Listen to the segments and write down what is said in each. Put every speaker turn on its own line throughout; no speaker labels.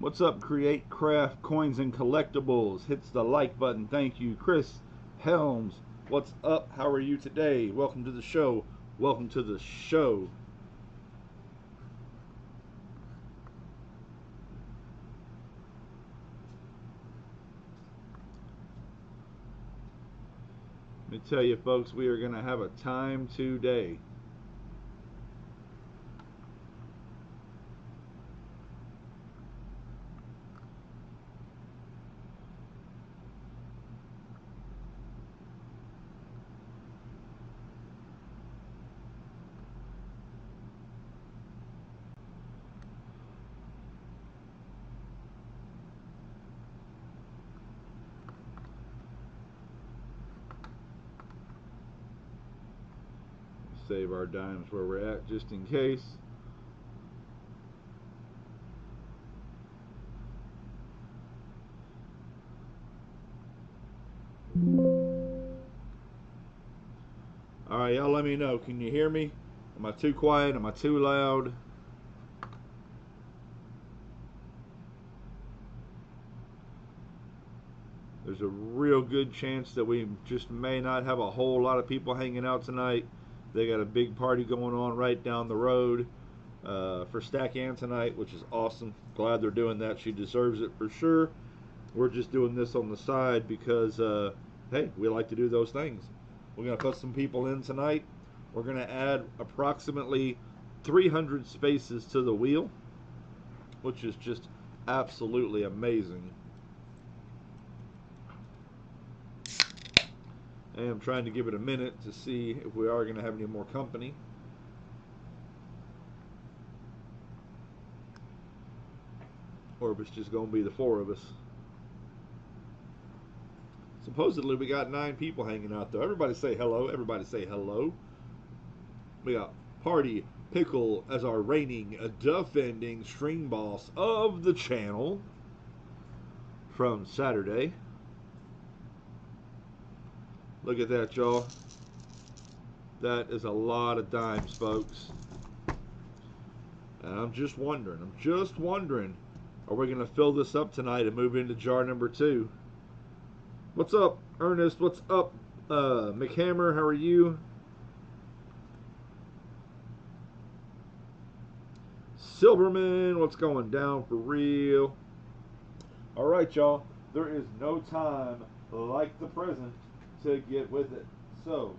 What's up, Create Craft Coins and Collectibles? Hits the like button. Thank you. Chris Helms, what's up? How are you today? Welcome to the show. Welcome to the show. Let me tell you, folks, we are going to have a time today. Save our dimes where we're at just in case. Alright, y'all let me know. Can you hear me? Am I too quiet? Am I too loud? There's a real good chance that we just may not have a whole lot of people hanging out tonight. They got a big party going on right down the road for Stack Ann tonight, which is awesome. Glad they're doing that. She deserves it for sure. We're just doing this on the side because, hey, we like to do those things. We're going to put some people in tonight. We're going to add approximately 300 spaces to the wheel, which is just absolutely amazing. I am trying to give it a minute to see if we are going to have any more company. Or if it's just going to be the four of us. Supposedly we got 9 people hanging out though. Everybody say hello. Everybody say hello. We got Party Pickle as our reigning, defending stream boss of the channel from Saturday. Look at that, y'all. That is a lot of dimes, folks. And I'm just wondering, are we going to fill this up tonight and move into jar number 2? What's up, Ernest? What's up, McHammer? How are you? Silverman, what's going down for real? All right, y'all. There is no time like the present to get with it. So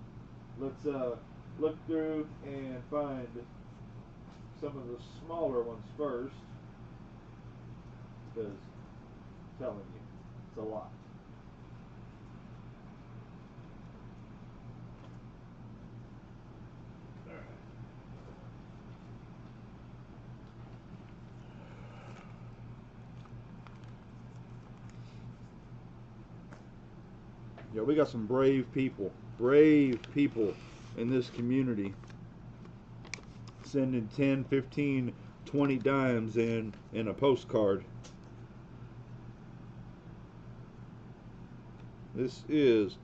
let's look through and find some of the smaller ones first, because I'm telling you, it's a lot. All right. Yeah, we got some brave people in this community sending 10, 15, 20 dimes in a postcard. This is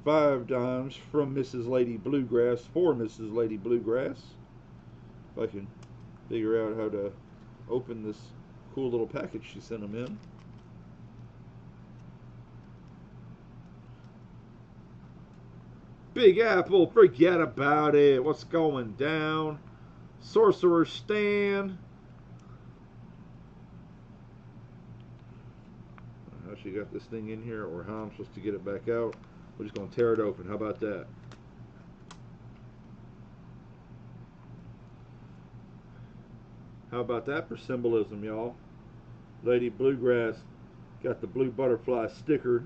5 dimes from Mrs. Lady Bluegrass for Mrs. Lady Bluegrass. If I can figure out how to open this cool little package she sent them in. Big Apple, forget about it. What's going down? Sorcerer Stan. How she got this thing in here, or how I'm supposed to get it back out. We're just going to tear it open. How about that? How about that for symbolism, y'all? Lady Bluegrass got the blue butterfly sticker.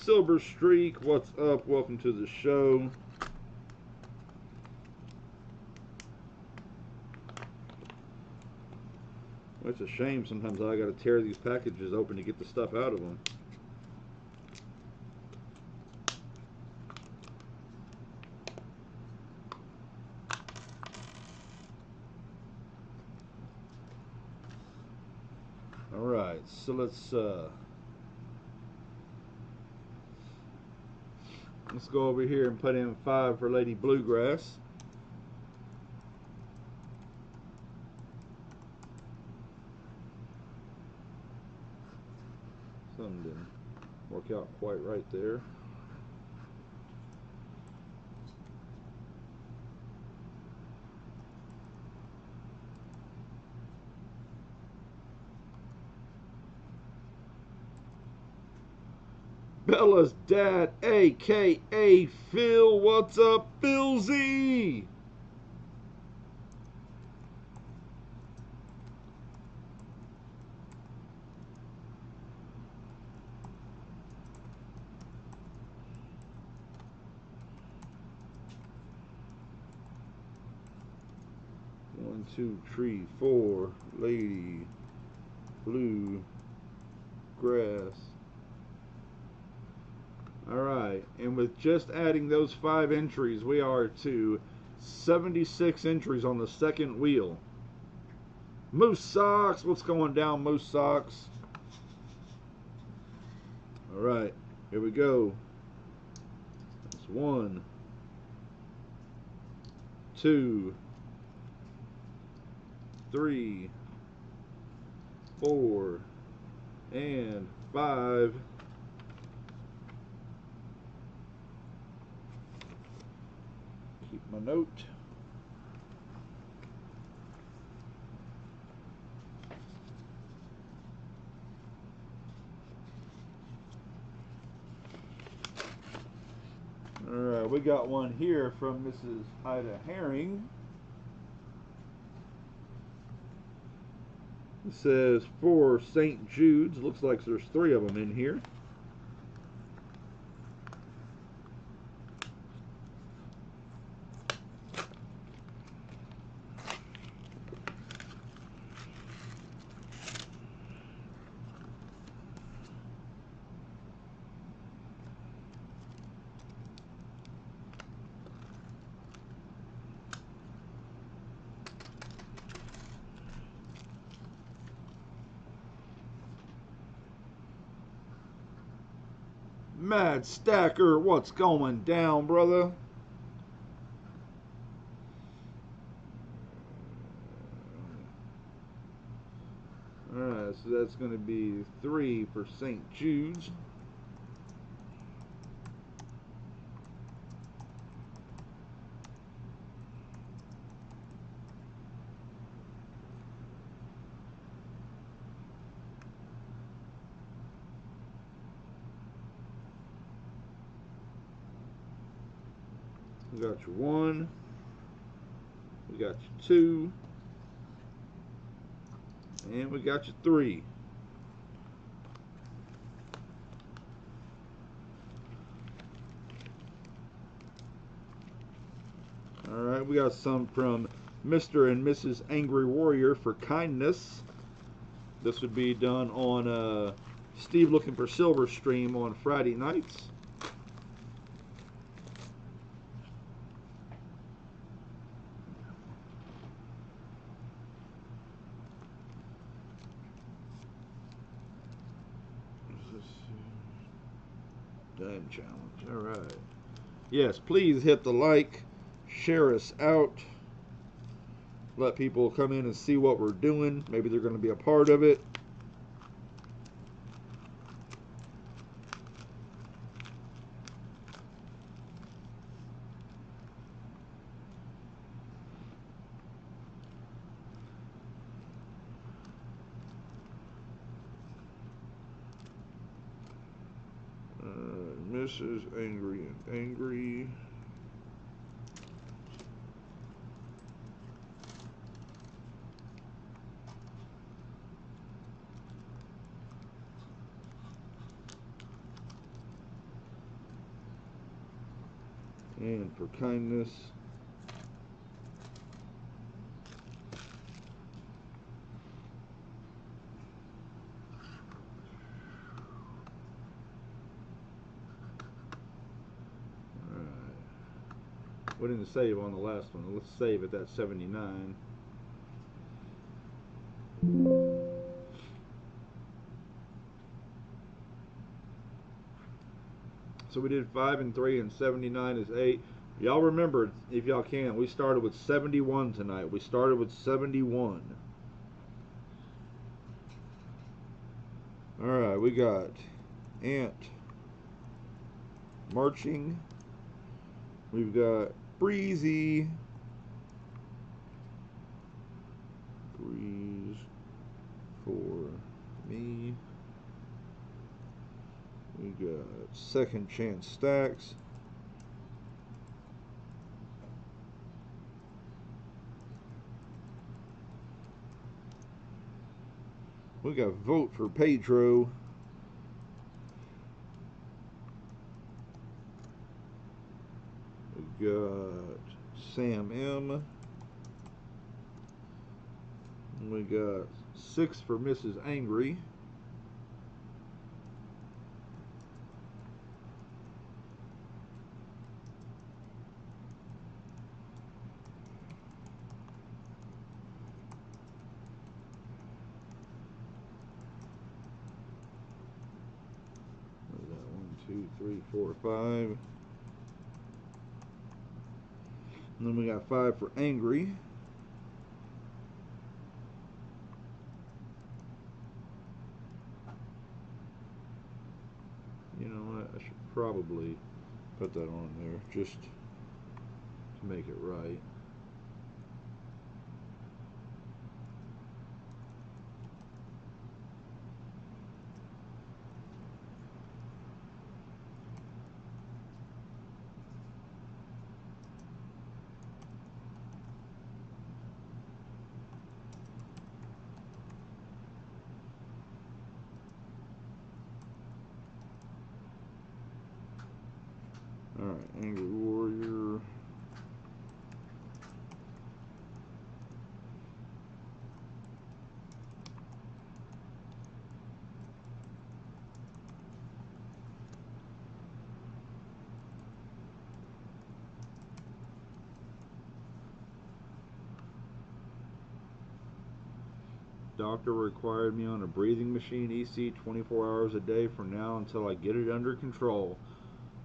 Silver Streak, what's up? Welcome to the show. Well, it's a shame sometimes I gotta tear these packages open to get the stuff out of them. Alright, so let's Let's go over here and put in 5 for Lady Bluegrass. Something didn't work out quite right there. Bella's dad, a.k.a. Phil. What's up, Phil Z? One, two, three, 4. Lady Blue Grass. Alright, and with just adding those 5 entries, we are to 76 entries on the second wheel. Moose Socks, what's going down, Moose Socks? Alright, here we go. That's 1, 2, 3, 4, and 5. Keep my note. Alright, we got one here from Mrs. Ida Herring. It says for St. Jude's. Looks like there's 3 of them in here. Mad Stacker, what's going down, brother? Alright, so that's going to be 3 for St. Jude's. We got your 1. We got your 2. And we got your 3. Alright, we got some from Mr. and Mrs. Angry Warrior for kindness. This would be done on Steve Looking for Silver stream on Friday nights. Dime challenge. Alright. Yes, please hit the like, share us out, let people come in and see what we're doing. Maybe they're going to be a part of it. Mrs. Angry and Angry. And for kindness. We didn't save on the last one. Let's save it. That's 79. So we did 5 and 3, and 79 is 8. Y'all remember, if y'all can, we started with 71 tonight. We started with 71. Alright, we got Ant marching. We've got Breezy. Breeze for me. We got Second Chance Stacks. We got Vote for Pedro. We got Sam M. We got 6 for Mrs. Angry. We got 1, 2, 3, 4, 5. And then we got 5 for Angry. You know what? I should probably put that on there just to make it right. Alright, Angry Warrior. Doctor required me on a breathing machine, EC, 24 hours a day from now until I get it under control.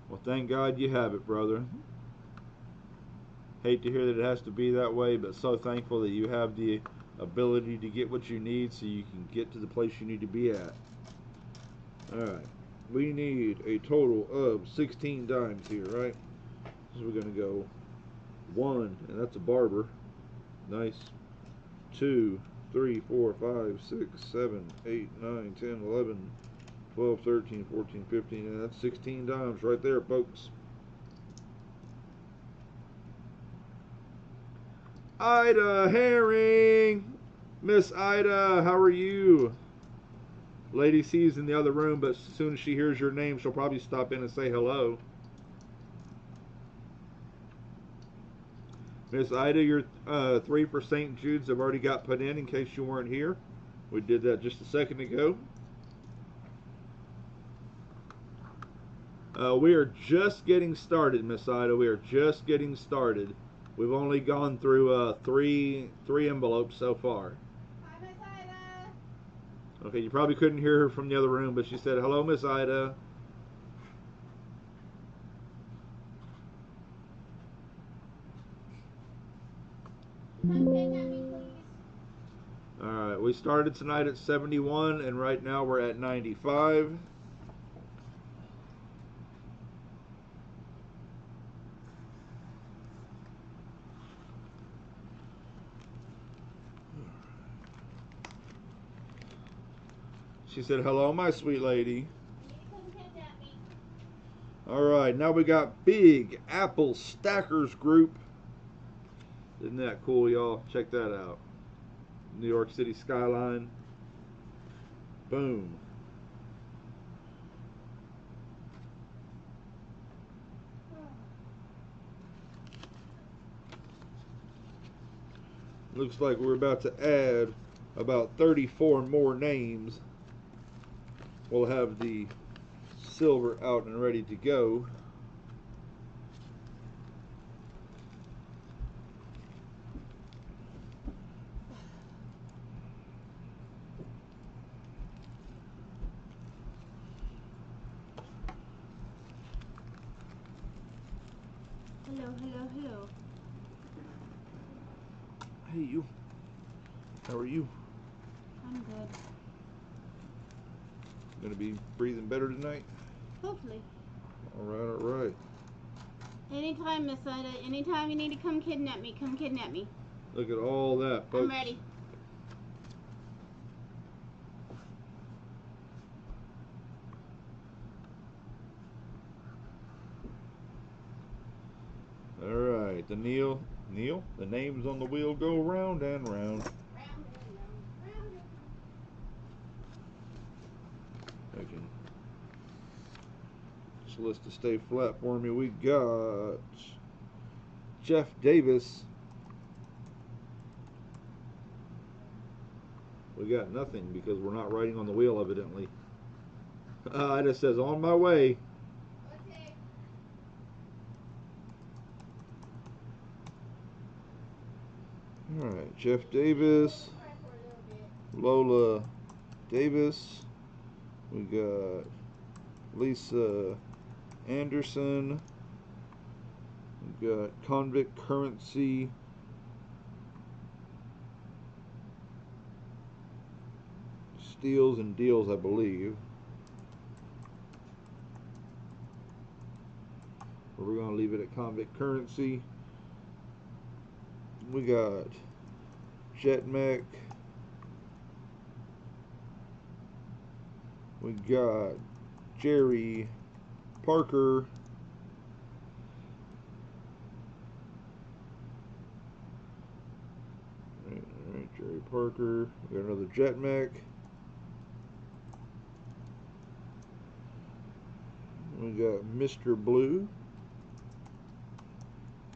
Well, thank God you have it, brother. Hate to hear that it has to be that way, but so thankful that you have the ability to get what you need so you can get to the place you need to be at. Alright, we need a total of 16 dimes here, right? So we're going to go 1, and that's a barber. Nice. 2, 3, 4, 5, 6, 7, 8, 9, 10, 11, 12, 13, 14, 15, and that's 16 dimes right there, folks. Ida Herring! Miss Ida, how are you? Lady C's in the other room, but as soon as she hears your name, she'll probably stop in and say hello. Miss Ida, your 3 for St. Jude's have already got put in case you weren't here. We did that just a second ago. We are just getting started, Miss Ida. We are just getting started. We've only gone through three envelopes so far.
Hi, Miss Ida.
Okay, you probably couldn't hear her from the other room, but she said, "Hello, Miss Ida."
Come pick at me, please.
Alright, we started tonight at 71, and right now we're at 95. She said, "Hello, my sweet lady."
You come pick at me.
Alright, now we got Big Apple Stackers Group. Isn't that cool, y'all? Check that out. New York City skyline. Boom. Looks like we're about to add about 34 more names. We'll have the silver out and ready to go.
Hello, hello, hello.
Hey, you. How are you?
I'm good.
Gonna be breathing better tonight?
Hopefully.
All right.
Anytime, Miss Ida. Anytime you need to come kidnap me, come kidnap me.
Look at all that, folks.
I'm ready.
All right, the the names on the wheel go round and round.
Round and round, round and round.
I can just list to stay flat for me. We got Jeff Davis. We got nothing because we're not riding on the wheel, evidently. It just says on my way.
Okay.
All right, Jeff Davis,
Cry for a little bit.
Lola Davis. We got Lisa Anderson. We got Convict Currency. Steals and Deals, I believe. But we're gonna leave it at Convict Currency. We got Jet Mech. We got Jerry Parker. Alright, Jerry Parker. We got another Jet Mech. We got Mr. Blue,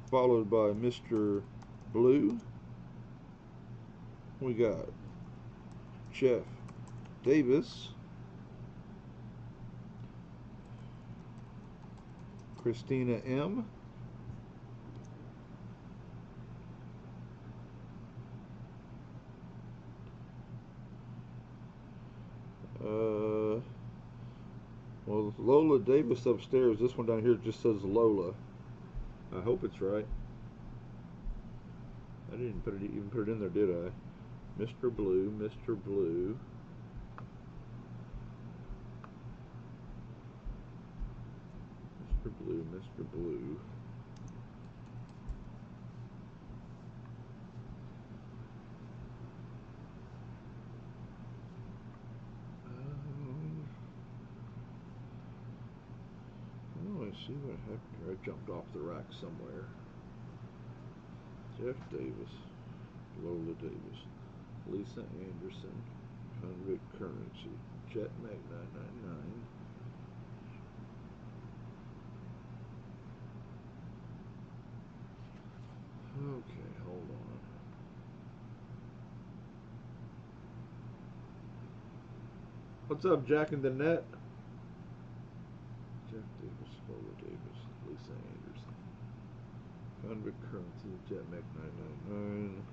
followed by Mr. Blue. We got Jeff Davis, Christina M. Well, Lola Davis upstairs. This one down here just says Lola. I hope it's right. I didn't even put it in there, did I? Mr. Blue, Mr. Blue. Mr. Blue, Mr. Blue. Oh, I see what happened here. I jumped off the rack somewhere. Jeff Davis, Lola Davis, Lisa Anderson, Convict Currency, Jet Mag 999. Okay, hold on. What's up, Jack in the Net? Jeff Davis, Lola Davis, Lisa Anderson, Convict Currency, Jet Mag 999.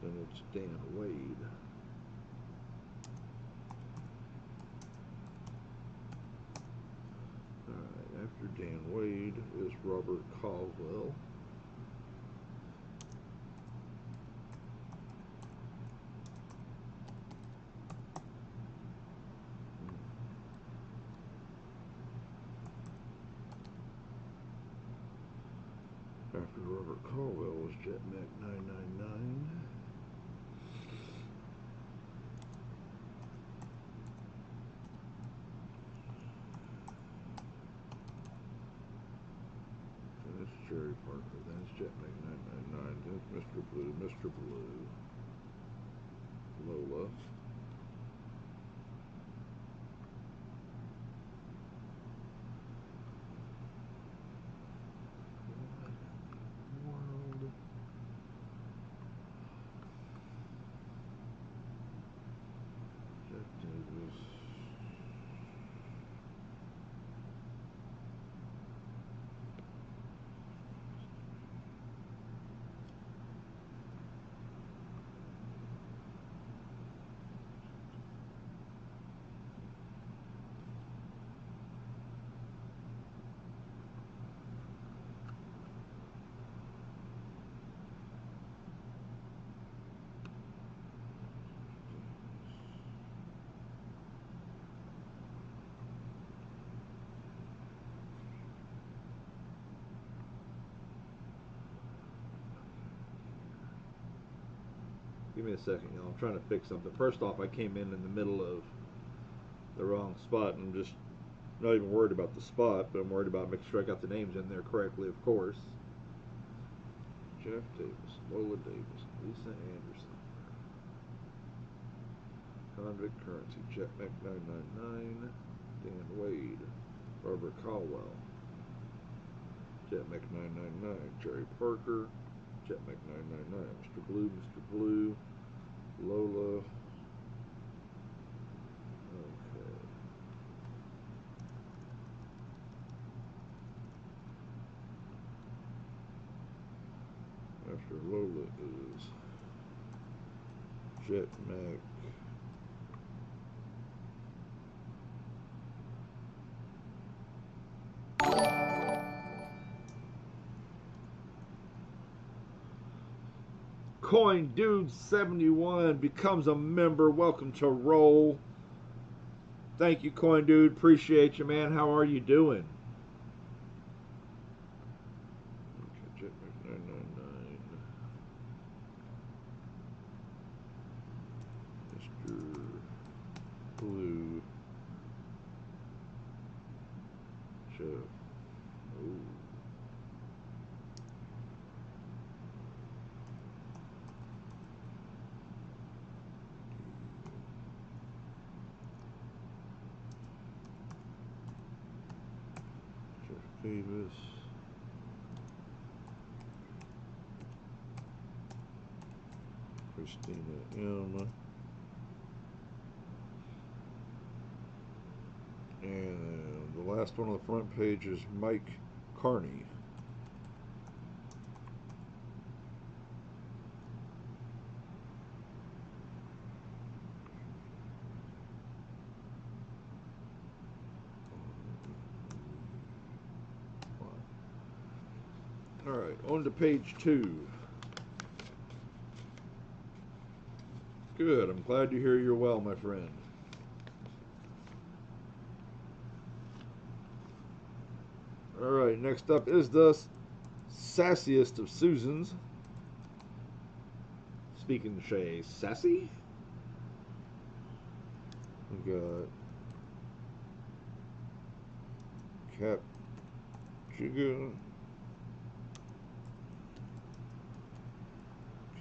Then it's Dan Wade. Alright, after Dan Wade is Robert Caldwell. After Robert Caldwell was Jet Mac 999. Then it's Jerry Parker. Then it's Jet Mac 999. Then it's Mr. Blue. Mr. Blue. Lola. World. Jeff Davis. Give me a second, y'all. I'm trying to fix something. First off, I came in the middle of the wrong spot, and I'm just not even worried about the spot, but I'm worried about making sure I got the names in there correctly, of course. Jeff Davis, Lola Davis, Lisa Anderson, Convict Currency, Jetmac 999, Dan Wade, Barbara Caldwell, Jetmac 999, Jerry Parker, Jetmac 999, Mr. Blue, Lola. Okay. After Lola is Jetmac. Coin Dude 71 becomes a member. Welcome to Roll. Thank you, Coin Dude. Appreciate you, man. How are you doing? Okay, Jetmac 999. Mr. Blue. Jeff. Ooh. Davis, Christina M, and the last one on the front page is Mike Carney. Alright, on to page 2. Good, I'm glad to hear you're well, my friend. Alright, next up is the sassiest of Susans. Speaking Shay, sassy? We got Cap Jigga.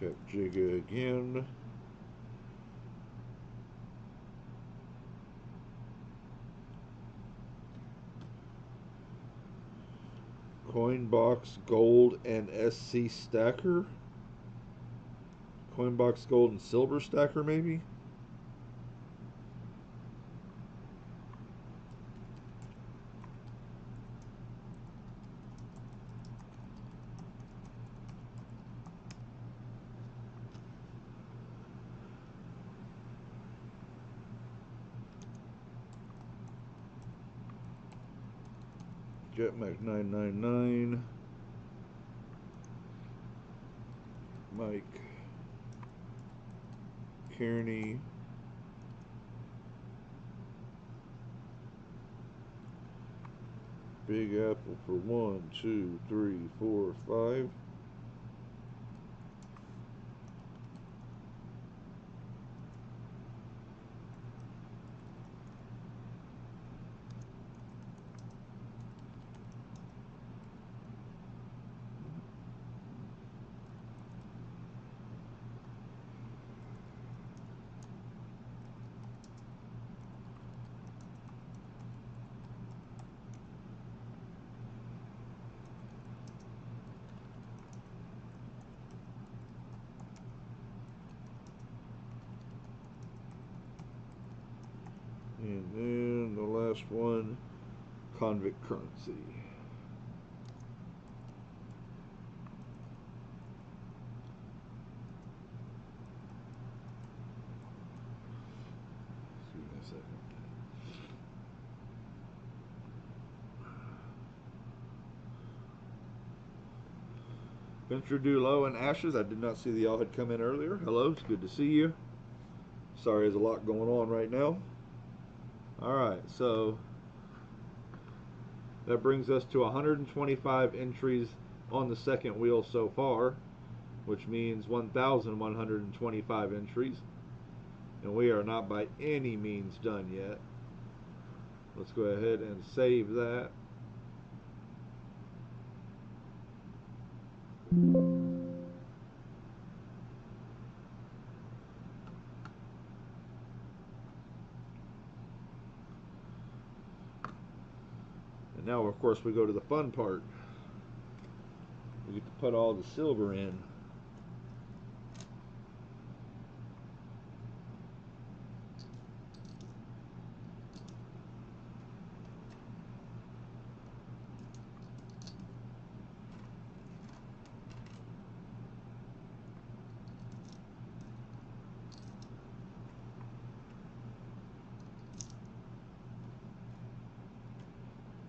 Cap Jigga again. Coinbox Gold and SC Stacker. Coinbox Gold and Silver Stacker, maybe? Jetmac 999, Mike Kearney, Big Apple for 1, 2, 3, 4, 5. And then the last one, Convict Currency. Excuse me a second. Venture Dulo and Ashes. I did not see that y'all had come in earlier. Hello, it's good to see you. Sorry, there's a lot going on right now. Alright, so that brings us to 125 entries on the second wheel so far. which means 1,125 entries. And we are not by any means done yet. Let's go ahead and save that. And now, of course, we go to the fun part. We get to put all the silver in.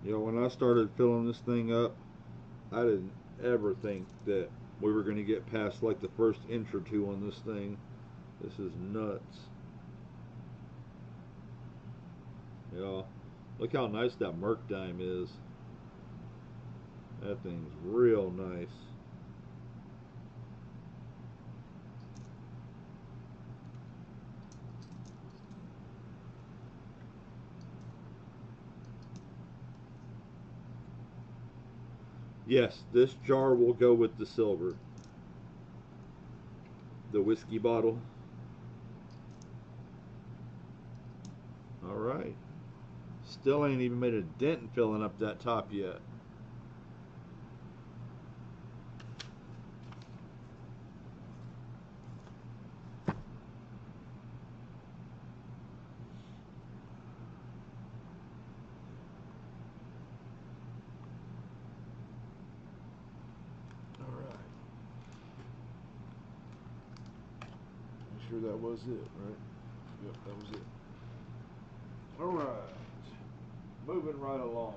You know, when I started filling this thing up, I didn't ever think that we were going to get past like the first inch or two on this thing. This is nuts. You know, look how nice that Merc dime is. That thing's real nice. Yes, this jar will go with the silver. The whiskey bottle. Alright. Still ain't even made a dent in filling up that top yet. Sure that was it, right? Yep, that was it. Alright. Moving right along.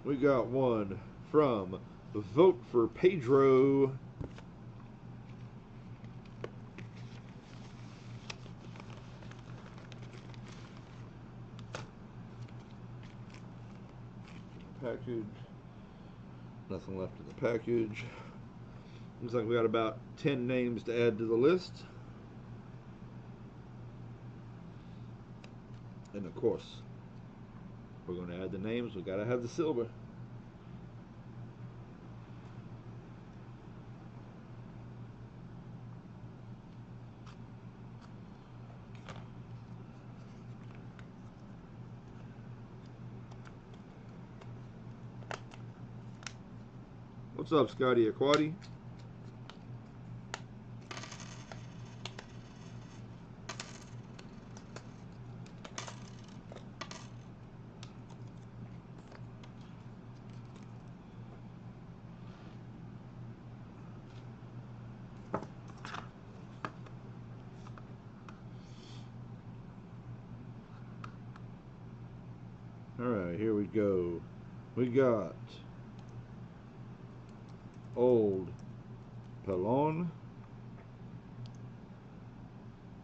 We got one from Vote for Pedro. Package. Nothing left in the package. Looks like we got about 10 names to add to the list. And of course, we're going to add the names. We got to have the silver. What's up, Scotty Aquati? Alright, here we go. We got Old Pelon.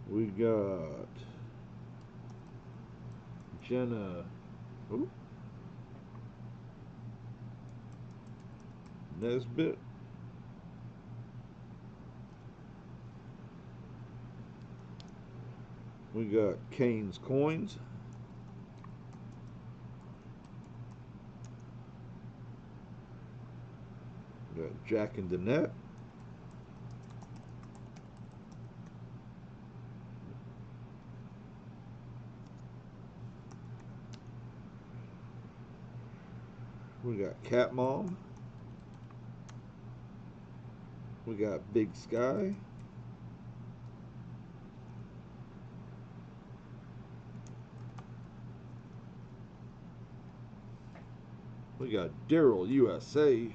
We got Jenna. Ooh. Nesbitt. We got Kane's Coins. We got Jack and Danette. We got Cat Mom. We got Big Sky. We got Daryl USA.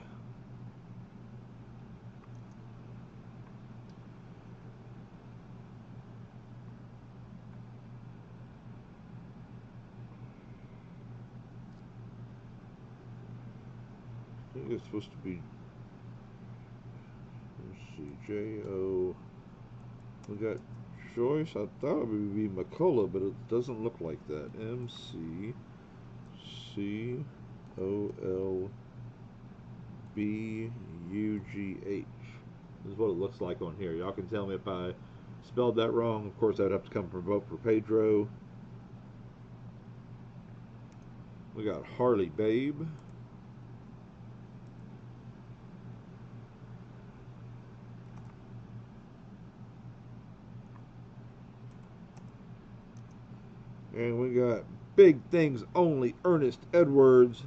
I think it's supposed to be, let's see, J-O. We got Joyce. I thought it would be McCullough, but it doesn't look like that. M-C-C-O-L-A-U-G-H. B-U-G-H. This is what it looks like on here. Y'all can tell me if I spelled that wrong. Of course, I'd have to come for vote for Pedro. We got Harley Babe. And we got Big Things Only, Ernest Edwards.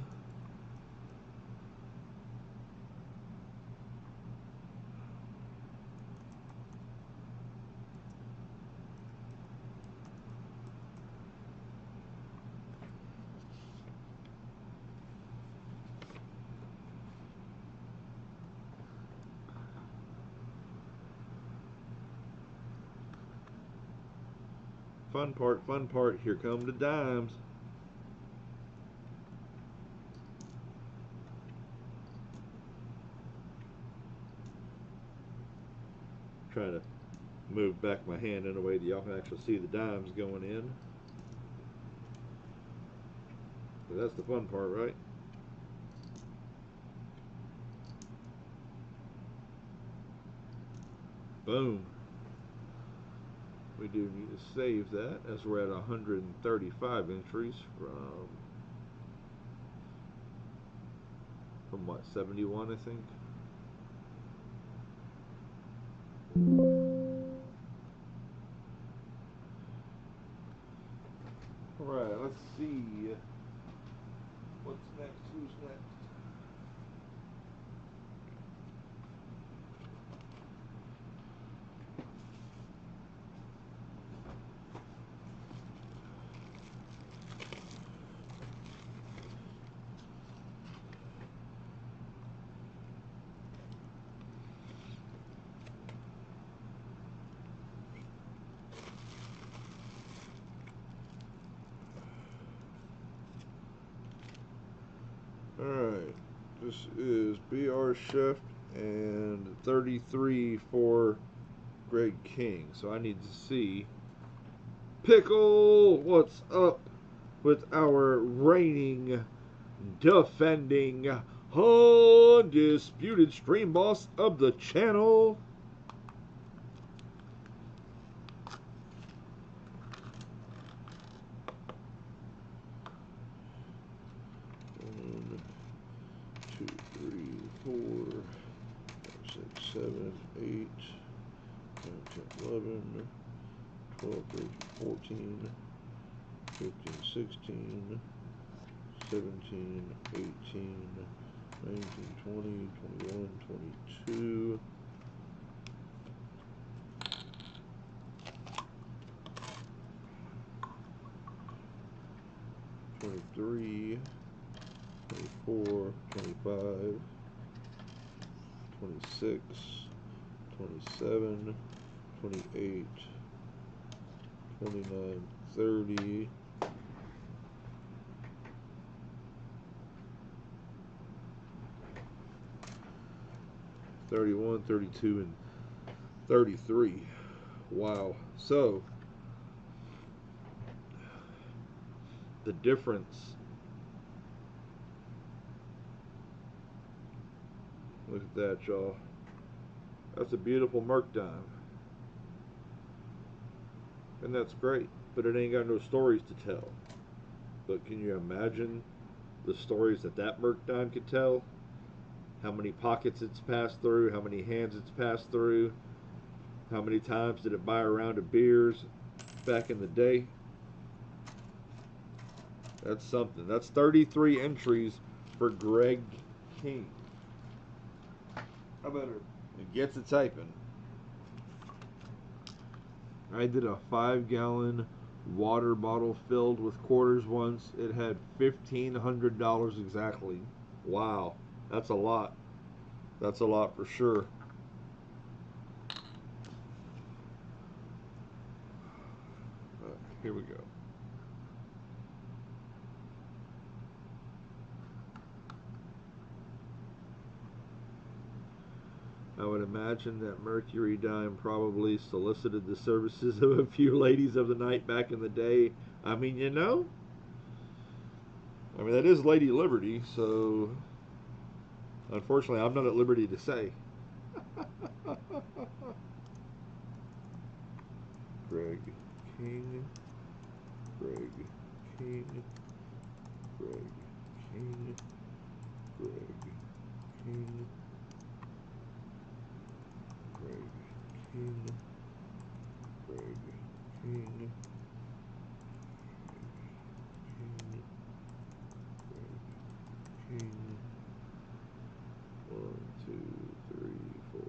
Fun part, here come the dimes. Trying to move back my hand in a way that y'all can actually see the dimes going in. So that's the fun part, right? Boom. We do need to save that as we're at 135 entries from what, 71 I think. Alright, let's see what's next, who's next. Alright, this is BR Chef and 33 for Greg King. So I need to see Pickle, what's up with our reigning, defending, undisputed stream boss of the channel. Two, three, 4, 6, 7, 8, 9, 10, 11, 12, 13, 14, 15, 16, 17, 18, 19, 20, 21, 22. 23, 24, 25, 26, 27, 28, 29, 30, 31, 32, and 33. Wow. So the difference, look at that, y'all. That's a beautiful Merc dime, and that's great, but it ain't got no stories to tell. But can you imagine the stories that that Merc dime could tell? How many pockets it's passed through, how many hands it's passed through, how many times did it buy a round of beers back in the day? That's something. That's 33 entries for Greg King. How about it gets it typing? I did a 5-gallon water bottle filled with quarters once. It had $1,500 exactly. Wow, that's a lot. That's a lot for sure. Here we go. I would imagine that Mercury Dime probably solicited the services of a few ladies of the night back in the day. I mean, you know, I mean, that is Lady Liberty, so Unfortunately, I'm not at liberty to say. Greg King, Greg King, Greg King, Greg King, Greg King, Greg King, King, Greg King. 1, 2, 3, 4,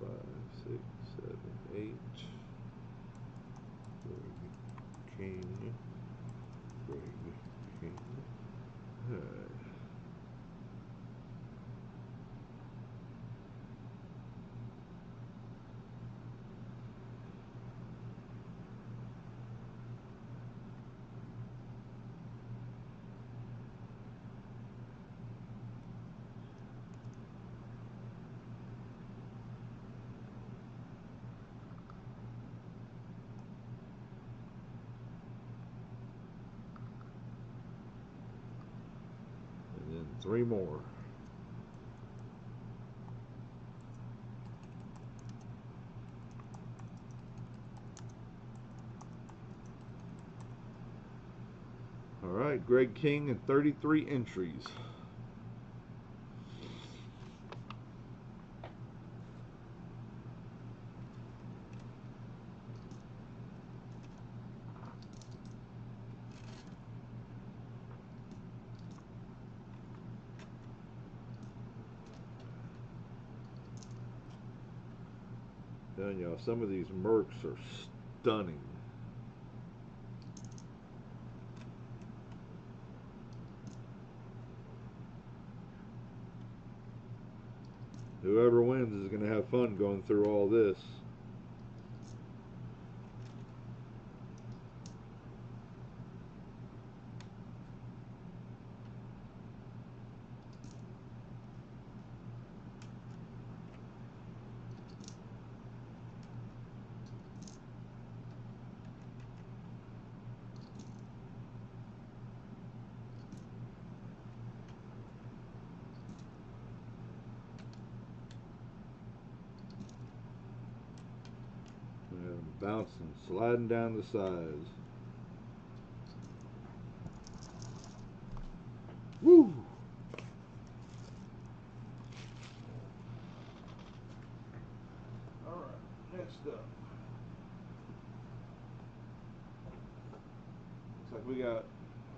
5, 6, 7, 8. Greg King, Greg King. Alright. And then 3 more. Alright, Greg King and 33 entries. Telling y'all, some of these Mercs are stunning. Whoever wins is going to have fun going through all this. And bouncing, sliding down the sides. Woo! Alright, next up. Looks like we got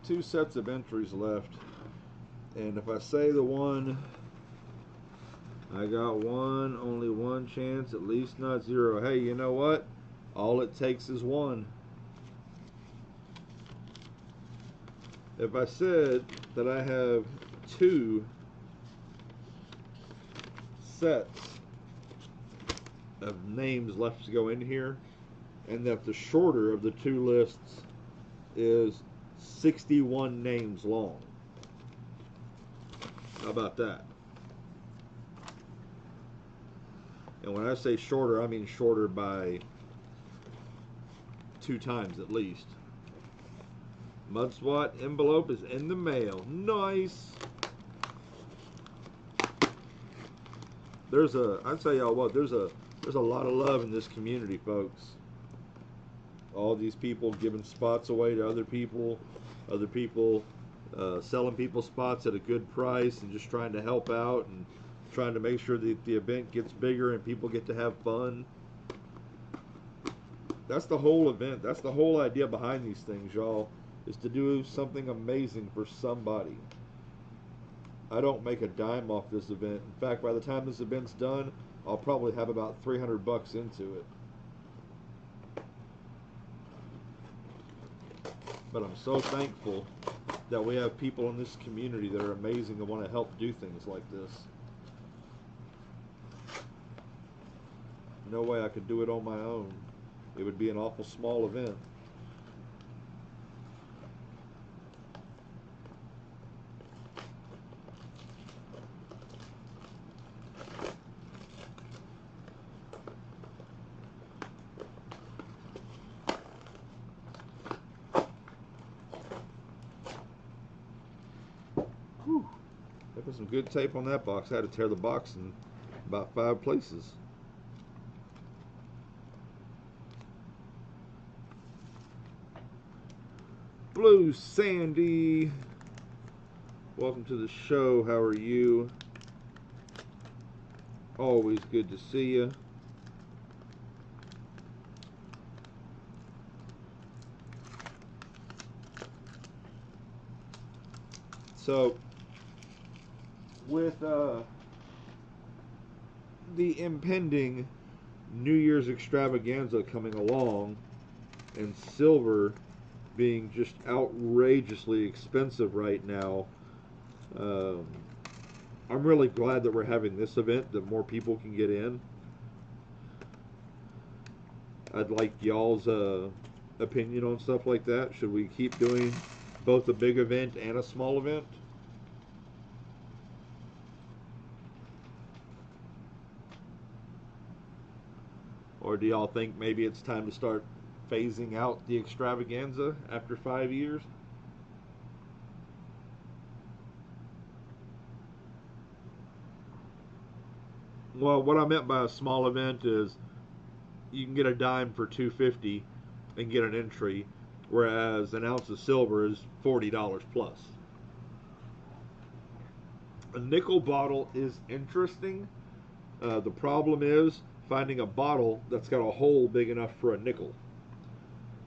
2 sets of entries left. And if I say the one, I got one, only one chance, at least not 0. Hey, you know what? All it takes is 1. If I said that I have 2 sets of names left to go in here, and that the shorter of the 2 lists is 61 names long. How about that? And when I say shorter, I mean shorter by 2 times at least. Mudswat envelope is in the mail. Nice. I tell y'all what, there's a lot of love in this community, folks. All these people giving spots away to other people selling people spots at a good price and just trying to help out and trying to make sure that the event gets bigger and people get to have fun. That's the whole event. That's the whole idea behind these things, y'all, is to do something amazing for somebody. I don't make a dime off this event. In fact, by the time this event's done, I'll probably have about $300 into it. But I'm so thankful that we have people in this community that are amazing and want to help do things like this. No way I could do it on my own. It would be an awful small event. Put some good tape on that box. I had to tear the box in about 5 places. Blue Sandy, welcome to the show. How are you? Always good to see you. So, with the impending New Year's extravaganza coming along, and silver being just outrageously expensive right now, I'm really glad that we're having this event, that more people can get in. I'd like y'all's opinion on stuff like that. Should we keep doing both a big event and a small event? Or do y'all think maybe it's time to start phasing out the extravaganza after 5 years? Well, what I meant by a small event is you can get a dime for $2.50 and get an entry, whereas an ounce of silver is $40 plus. A nickel bottle is interesting. The problem is finding a bottle that's got a hole big enough for a nickel.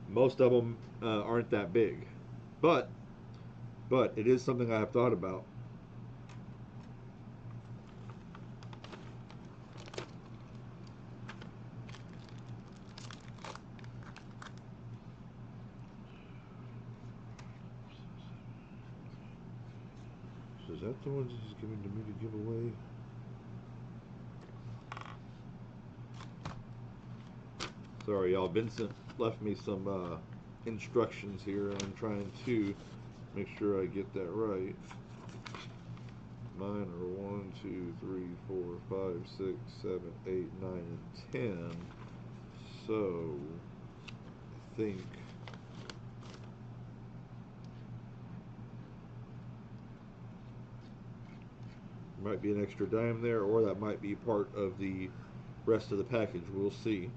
Most of them aren't that big, but it is something I have thought about. So is that the ones he's giving to me to give away? Sorry, y'all. Vincent left me some instructions here, and I'm trying to make sure I get that right. Mine are 1, 2, 3, 4, 5, 6, 7, 8, 9, and 10. So I think there might be an extra dime there, or that might be part of the rest of the package. We'll see.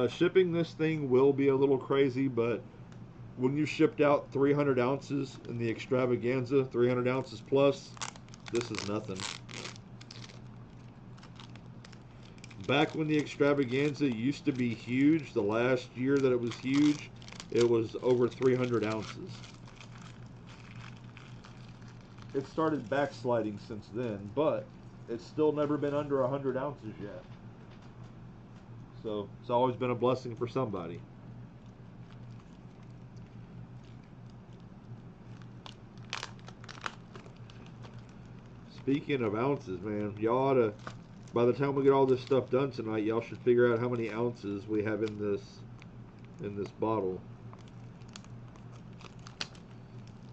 Shipping this thing will be a little crazy, but when you shipped out 300 ounces in the extravaganza, 300 ounces plus, this is nothing. Back when the extravaganza used to be huge, the last year that it was huge, it was over 300 ounces. It started backsliding since then, but it's still never been under 100 ounces yet. So it's always been a blessing for somebody. Speaking of ounces, man, y'all ought to, by the time we get all this stuff done tonight, y'all should figure out how many ounces we have in this bottle.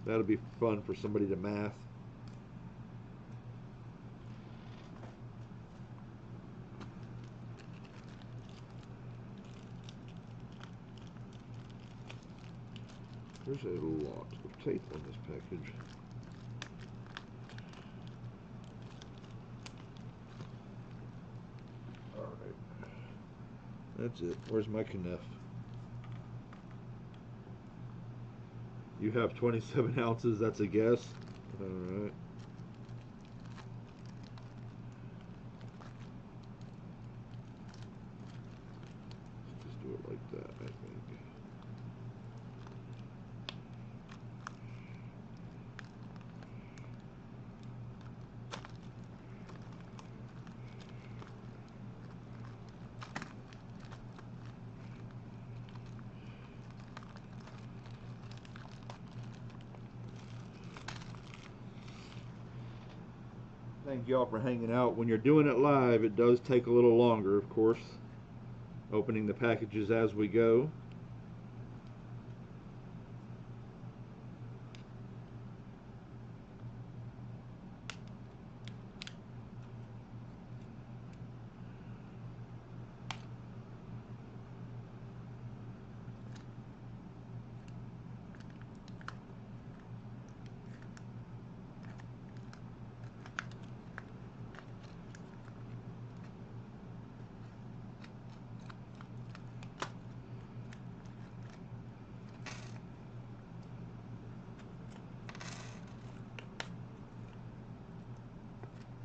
That'll be fun for somebody to math. There's a lot of tape on this package. Alright. That's it. Where's my knife? You have 27 ounces, that's a guess. Alright. Let's just do it like that, I think. Thank y'all for hanging out. When you're doing it live, it does take a little longer, of course. Opening the packages as we go.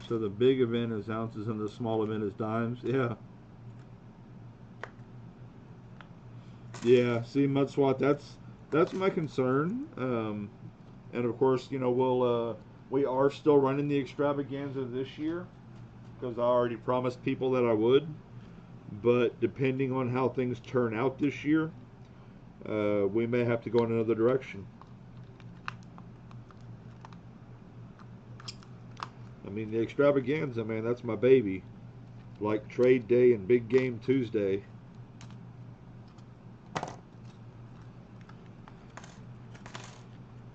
So the big event is ounces and the small event is dimes. Yeah. Yeah. See, Mudswat, that's my concern. And of course, you know, we are still running the extravaganza this year because I already promised people that I would. But depending on how things turn out this year, we may have to go in another direction. I mean, the extravaganza, man, that's my baby. Like Trade Day and Big Game Tuesday.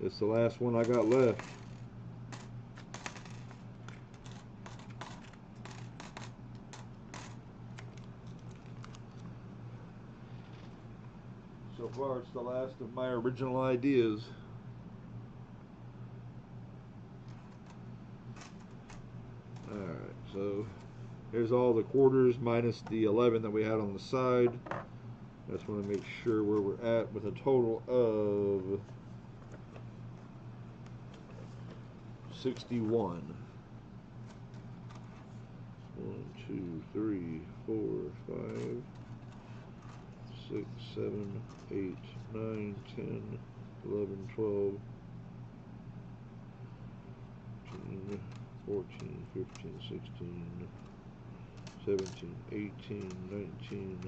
It's the last one I got left. So far, it's the last of my original ideas. Alright, so here's all the quarters minus the 11 that we had on the side. I just want to make sure where we're at with a total of 61. 1, 2, 3, 4, 5, 6, 7, 8, 9, 10, 11, 12, 13, 14, 15, 16, 17, 18, 19,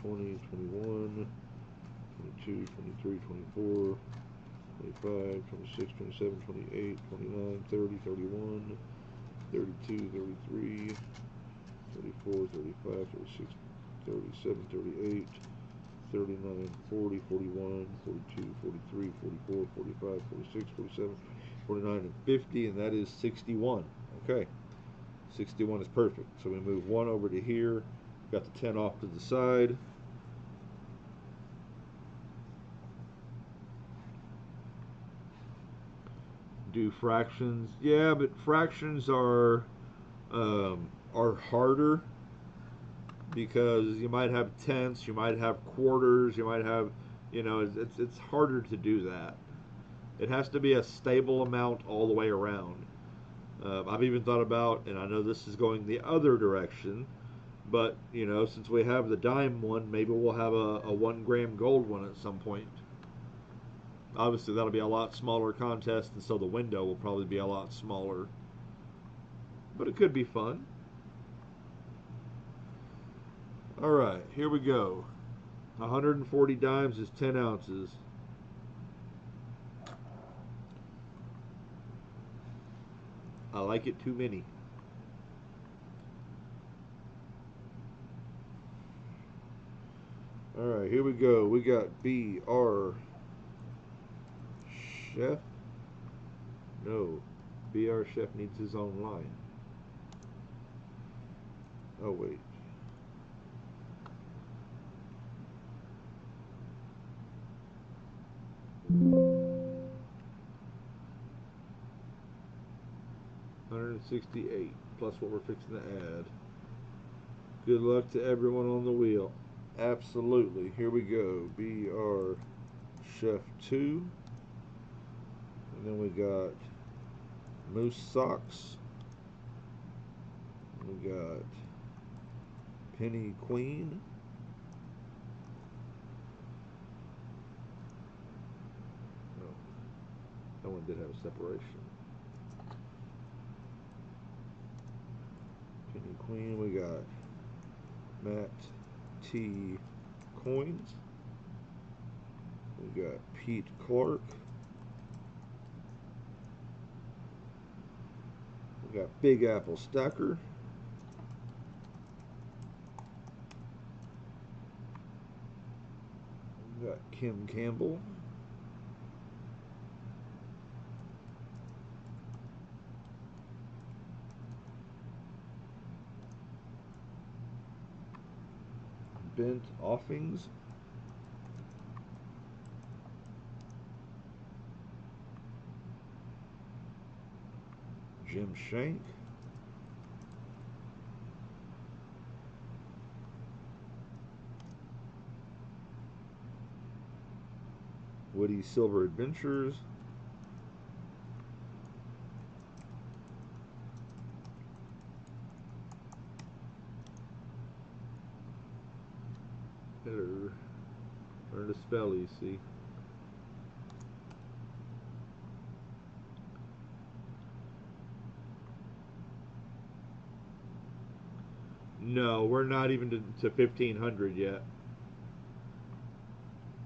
20, 21, 22, 23, 24, 25, 26, 27, 28, 29, 30, 31, 32, 33, 34, 35, 36, 37, 38, 39, 40, 41, 42, 43, 44, 45, 46, 47, 49, and 50, and that is 61. Okay, 61 is perfect. So we move one over to here, got the 10 off to the side. Do fractions. Yeah, but fractions are harder because you might have tenths, you might have quarters, you might have, you know, it's harder to do that. It has to be a stable amount all the way around. I've even thought about, and I know this is going the other direction, but you know, since we have the dime one, maybe we'll have a 1 gram gold one at some point. Obviously, that'll be a lot smaller contest, and so the window will probably be a lot smaller. But it could be fun. Alright, here we go. 140 dimes is 10 ounces. I like it too many. Alright, here we go. We got BR Chef. No, BR Chef needs his own line. Oh, wait. $168 plus what we're fixing to add. Good luck to everyone on the wheel. Absolutely. Here we go. BR Chef 2. And then we got Moose Socks. We got Penny Queen. Oh, that one did have a separation. Penny Queen. We got Matt T. Coins. We got Pete Clark. We got Big Apple Stacker. We got Kim Campbell. Bent Offings. Jim Shank. Woody Silver Adventures. Learn to spell easy. No, we're not even to 1500 yet.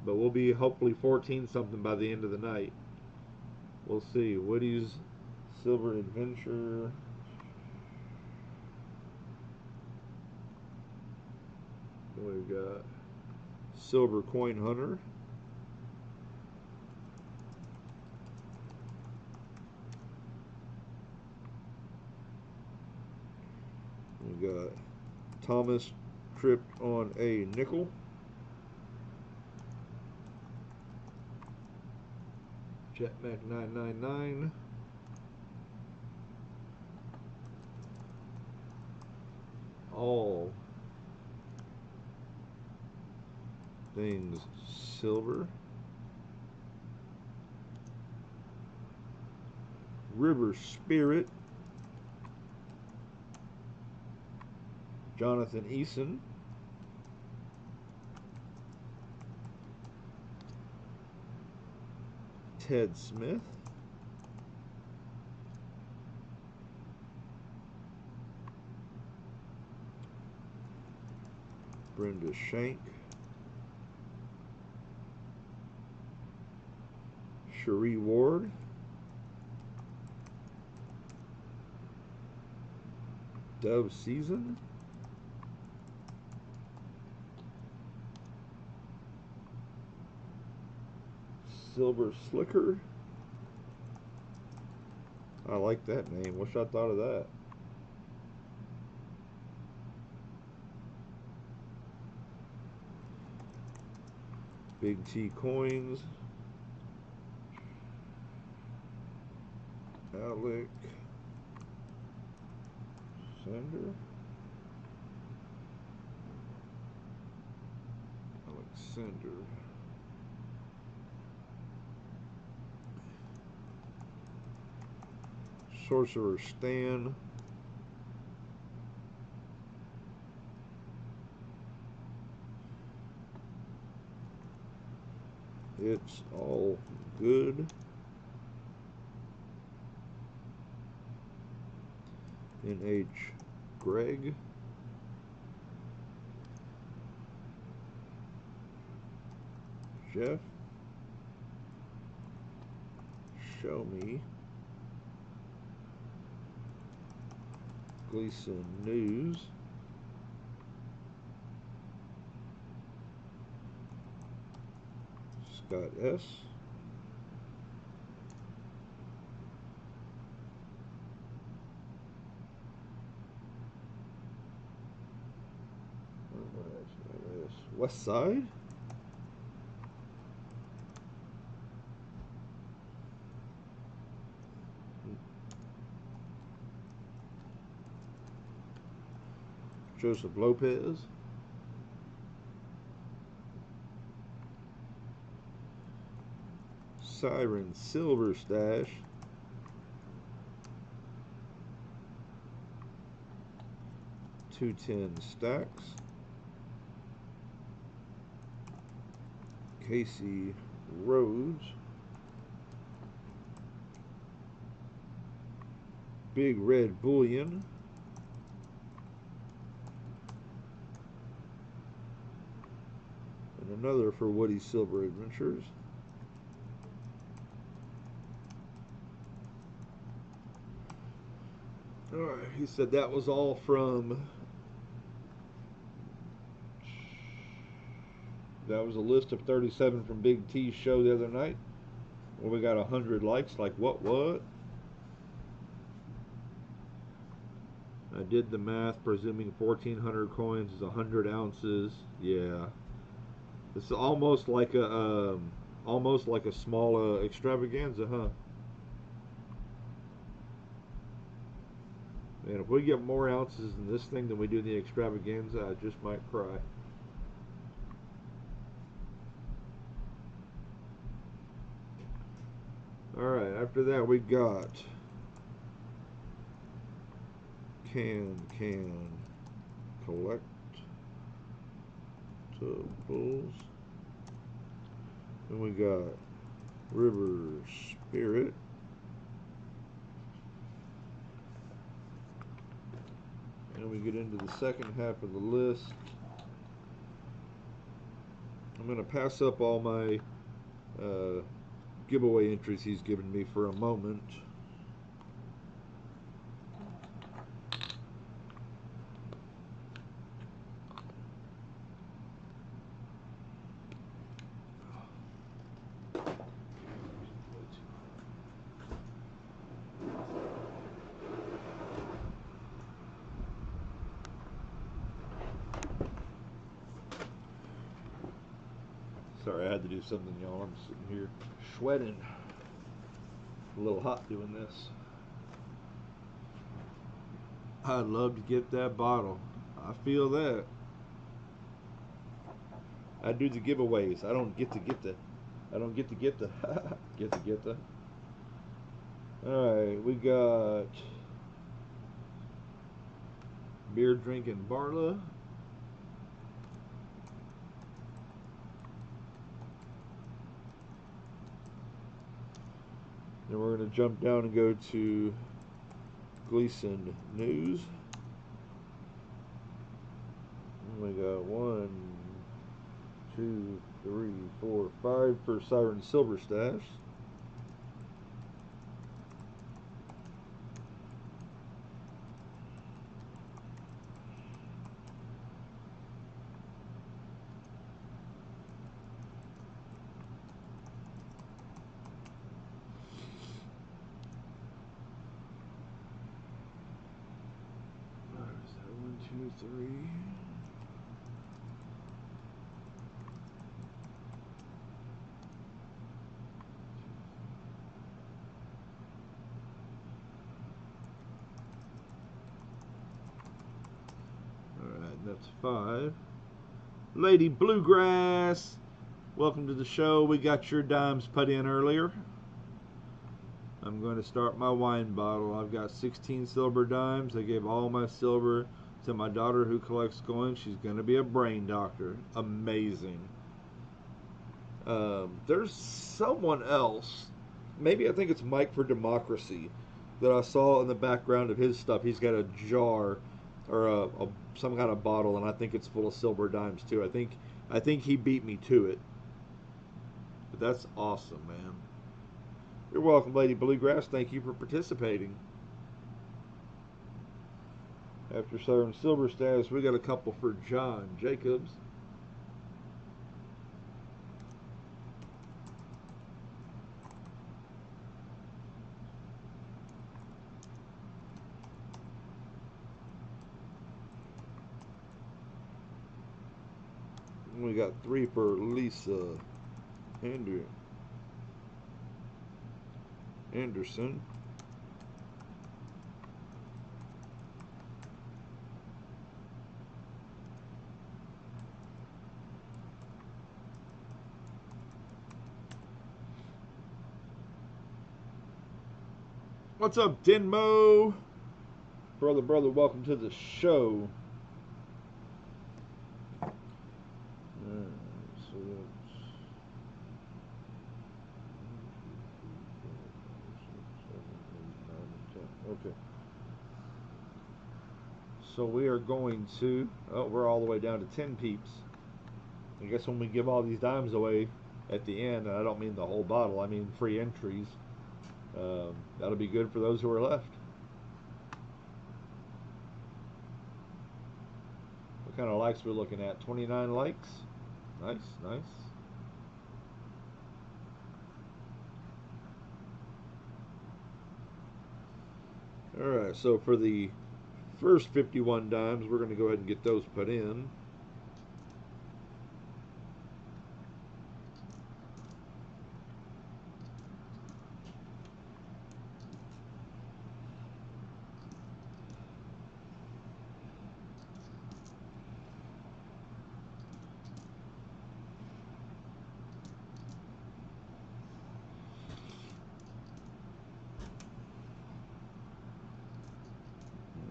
But we'll be hopefully 14 something by the end of the night. We'll see. Woody's Silver Adventure. We've got Silver Coin Hunter. We got Thomas tripped on a nickel. Jetmac 999. All things silver. River Spirit. Jonathan Eason. Ted Smith. Brenda Shank. Cherie Ward. Dove Season. Silver Slicker. I like that name. Wish I thought of that. Big T Coins. Alec Alexander. Sorcerer Stan. It's all good. NH Greg. Jeff. Show me. Gleason News. Scott S. West Side. Joseph Lopez. Siren Silver Stash. $2.10 stacks. Casey Rhodes. Big Red Bullion. And another for Woody Silver Adventures. Alright, he said that was all from... That was a list of 37 from Big T's show the other night. Well, we got 100 likes. Like, what? I did the math, presuming 1,400 coins is 100 ounces. Yeah. It's almost like a small extravaganza, huh? Man, if we get more ounces in this thing than we do in the extravaganza, I just might cry. Alright, after that we got Can Collectibles. Then we got River Spirit. And we get into the second half of the list. I'm going to pass up all my giveaway entries he's given me for a moment. Sorry, I had to do something, y'all. I'm sitting here sweating. A little hot doing this. I'd love to get that bottle. I feel that. I do the giveaways. I don't get the. Alright, we got beer drinking Barla. Then we're going to jump down and go to Gleason News. And we got 1, 2, 3, 4, 5 for Siren Silver Stash. Is that 1, 2, 3? Alright, that's 5. Lady Bluegrass, welcome to the show. We got your dimes put in earlier. I'm going to start my wine bottle. I've got 16 silver dimes. I gave all my silver to my daughter who collects coins. She's going to be a brain doctor. Amazing. There's someone else, maybe I think it's Mike for Democracy, that I saw in the background of his stuff. He's got a jar or some kind of bottle, and I think it's full of silver dimes too. I think he beat me to it. But that's awesome, man. You're welcome, Lady Bluegrass. Thank you for participating. After Southern Silver Stash, we got a couple for John Jacobs. And we got 3 for Lisa Anderson. What's up, Denmo? Brother, welcome to the show. So that's okay. So we are going to, we're all the way down to 10 peeps. I guess when we give all these dimes away at the end, and I don't mean the whole bottle, I mean free entries, that'll be good for those who are left. What kind of likes we're looking at? 29 likes. Nice, nice. Alright, so for the first 51 dimes, we're going to go ahead and get those put in.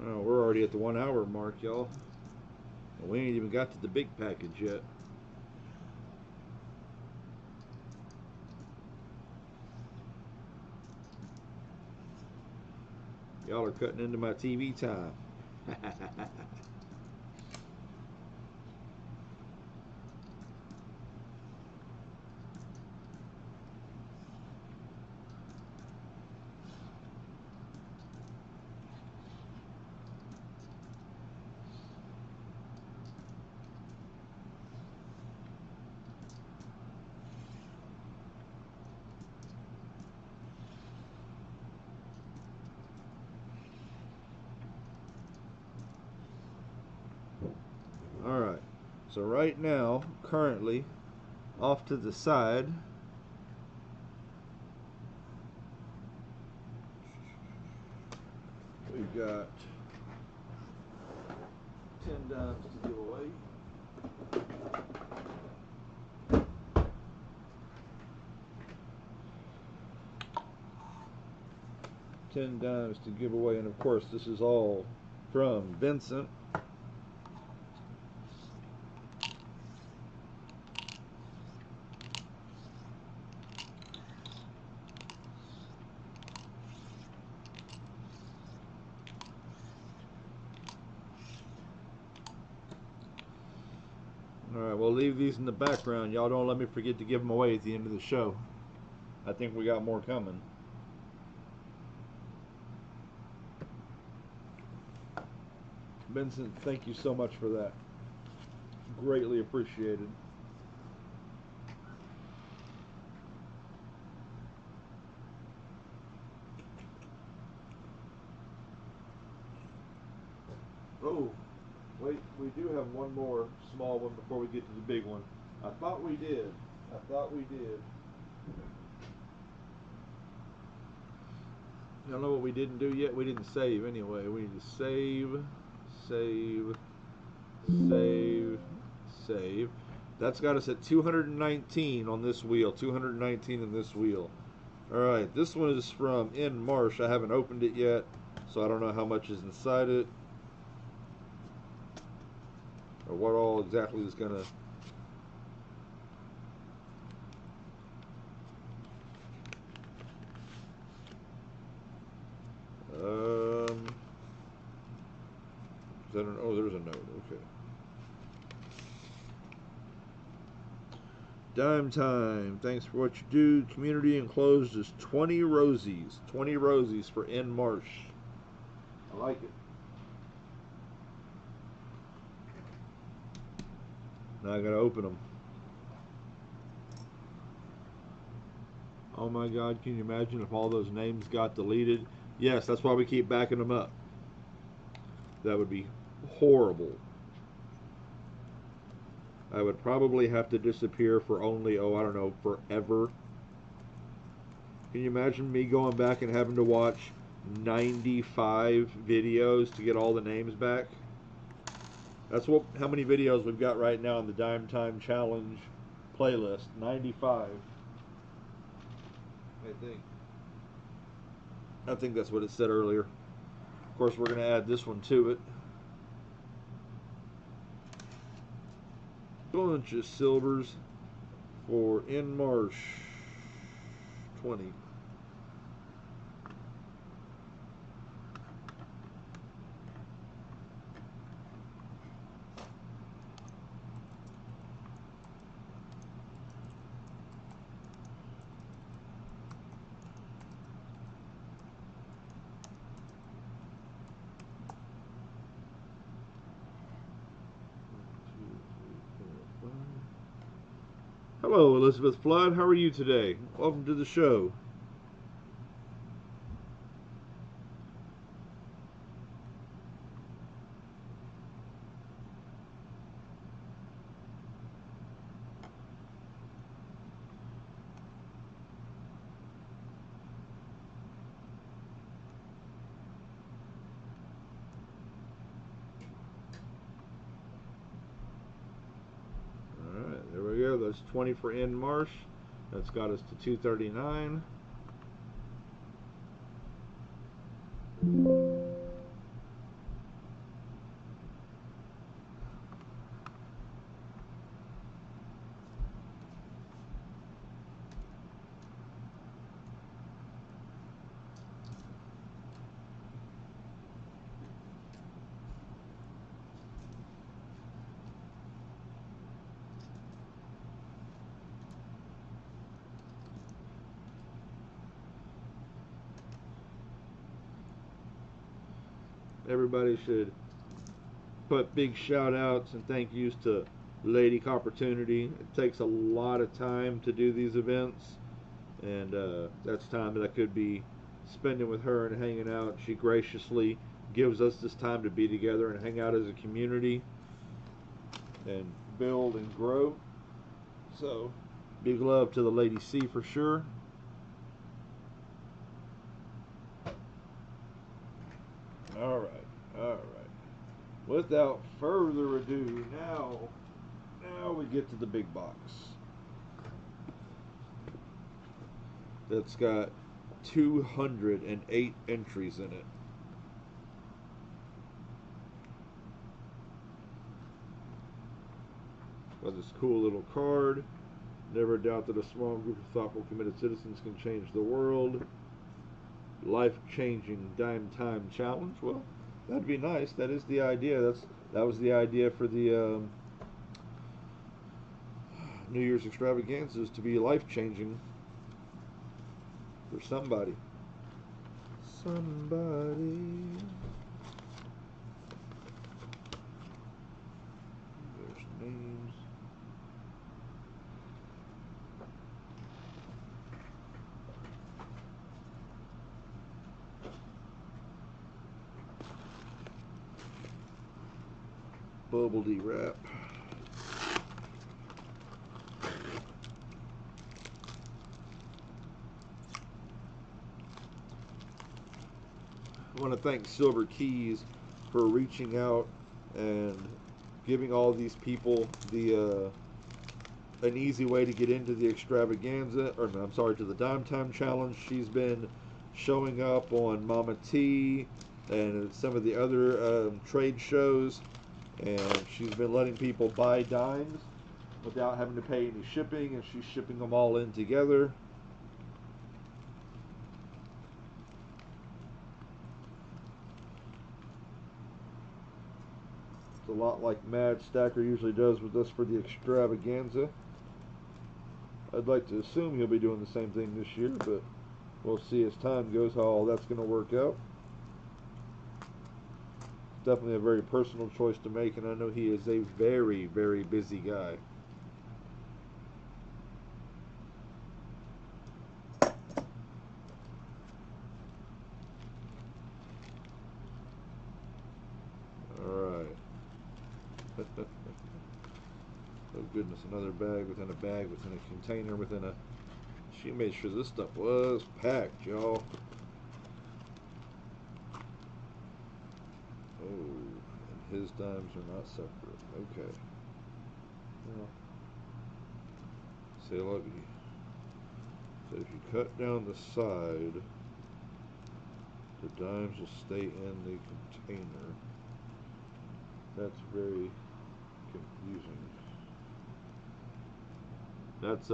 Oh, we're already at the 1 hour mark, y'all. We ain't even got to the big package yet. Y'all are cutting into my TV time. Alright, so right now, currently, off to the side, we've got 10 dimes to give away. $10 to give away, and of course this is all from Vincent. Alright, we'll leave these in the background. Y'all don't let me forget to give them away at the end of the show. I think we got more coming. Vincent, thank you so much for that. Greatly appreciated. Oh, wait, we do have one more small one before we get to the big one. I thought we did. Y'all know what we didn't do yet? We didn't save anyway. We need to save. That's got us at 219 on this wheel. 219 in this wheel. Alright, this one is from In Marsh. I haven't opened it yet, so I don't know how much is inside it, or what all exactly is gonna. Is that an, oh, there's a note. Okay. Dime time. Thanks for what you do. Community enclosed is 20 rosies. 20 rosies for In Marsh. I like it. Now I gotta open them. Oh my God, can you imagine if all those names got deleted? Yes, that's why we keep backing them up. That would be horrible. I would probably have to disappear for only, oh, I don't know, forever. Can you imagine me going back and having to watch 95 videos to get all the names back? That's how many videos we've got right now in the Dime Time Challenge playlist. 95. I think that's what it said earlier. Of course, we're going to add this one to it. Bunch of silvers for In Marsh. 20. Hello, Elizabeth Flood. How are you today? Welcome to the show. Alright, there we go. That's 20 for In Marsh. That's got us to 239. Everybody should put big shout outs and thank yous to Lady Copportunity. It takes a lot of time to do these events, and that's time that I could be spending with her and hanging out. She graciously gives us this time to be together and hang out as a community and build and grow. So, big love to the Lady C for sure. All right. Without further ado, now we get to the big box. That's got 208 entries in it. Got this cool little card. Never doubt that a small group of thoughtful, committed citizens can change the world. Life-changing dime time challenge. Well, that'd be nice. That is the idea. That was the idea for the New Year's extravaganzas, to be life-changing for somebody. There's names. Bubble D wrap. I want to thank Silver Keys for reaching out and giving all these people the an easy way to get into the extravaganza, or no, I'm sorry, to the Dime Time Challenge. She's been showing up on Mama T and some of the other trade shows, and she's been letting people buy dimes without having to pay any shipping, and she's shipping them all in together. It's a lot like Mad Stacker usually does with us for the extravaganza. I'd like to assume he'll be doing the same thing this year, but we'll see as time goes how all that's going to work out. It's definitely a very personal choice to make, and I know he is a very, very busy guy. Alright. Oh goodness, another bag within a bag within a container within a... She made sure this stuff was packed, y'all. Oh, and his dimes are not separate. Okay. Well, say lucky. So if you cut down the side, the dimes will stay in the container. That's very confusing. That's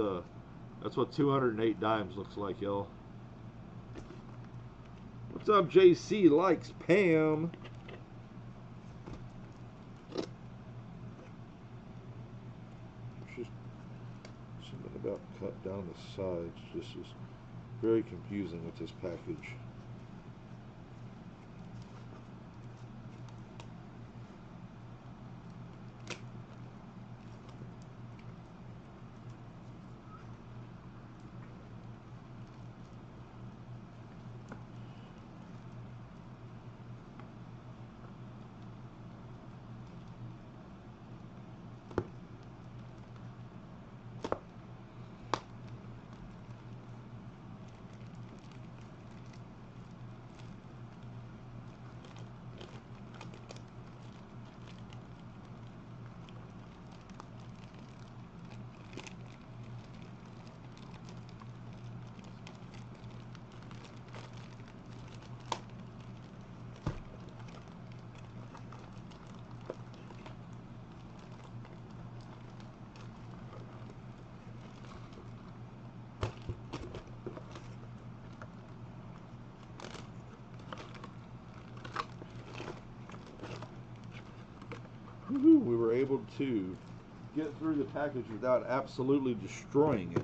what 208 dimes looks like, y'all. What's up, JC Likes Pam? Just something about cut down the sides just is very confusing with this package. We were able to get through the package without absolutely destroying it.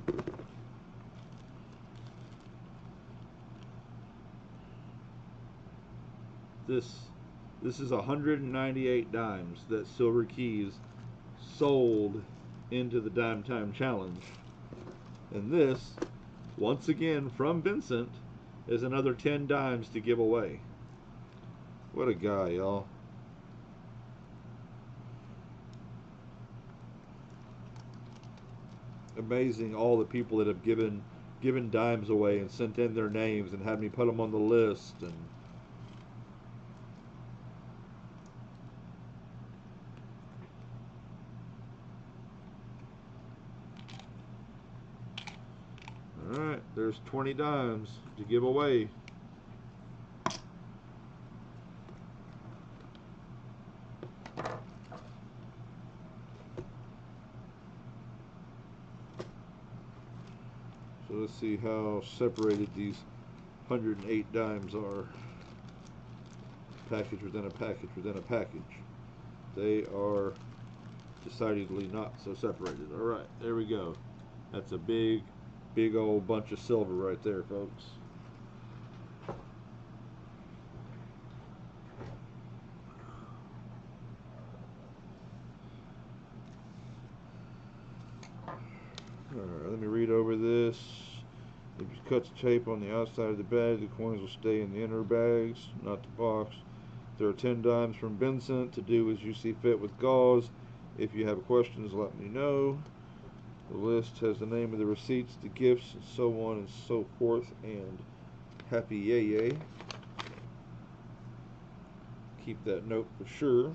This This is 198 dimes that Silver Keys sold into the Dime Time Challenge. And this, once again from Vincent, is another 10 dimes to give away. What a guy, y'all. Amazing, all the people that have given dimes away and sent in their names and had me put them on the list. And all right, there's 20 dimes to give away. So let's see how separated these 108 dimes are. Package within a package within a package. They are decidedly not so separated. Alright, there we go. That's a big old bunch of silver right there, folks. Alright, let me read over this. If you cut the tape on the outside of the bag, the coins will stay in the inner bags, not the box. There are 10 dimes from Vincent to do as you see fit with gauze. If you have questions, let me know. The list has the name of the receipts, the gifts, and so on and so forth. And happy yay. Keep that note for sure.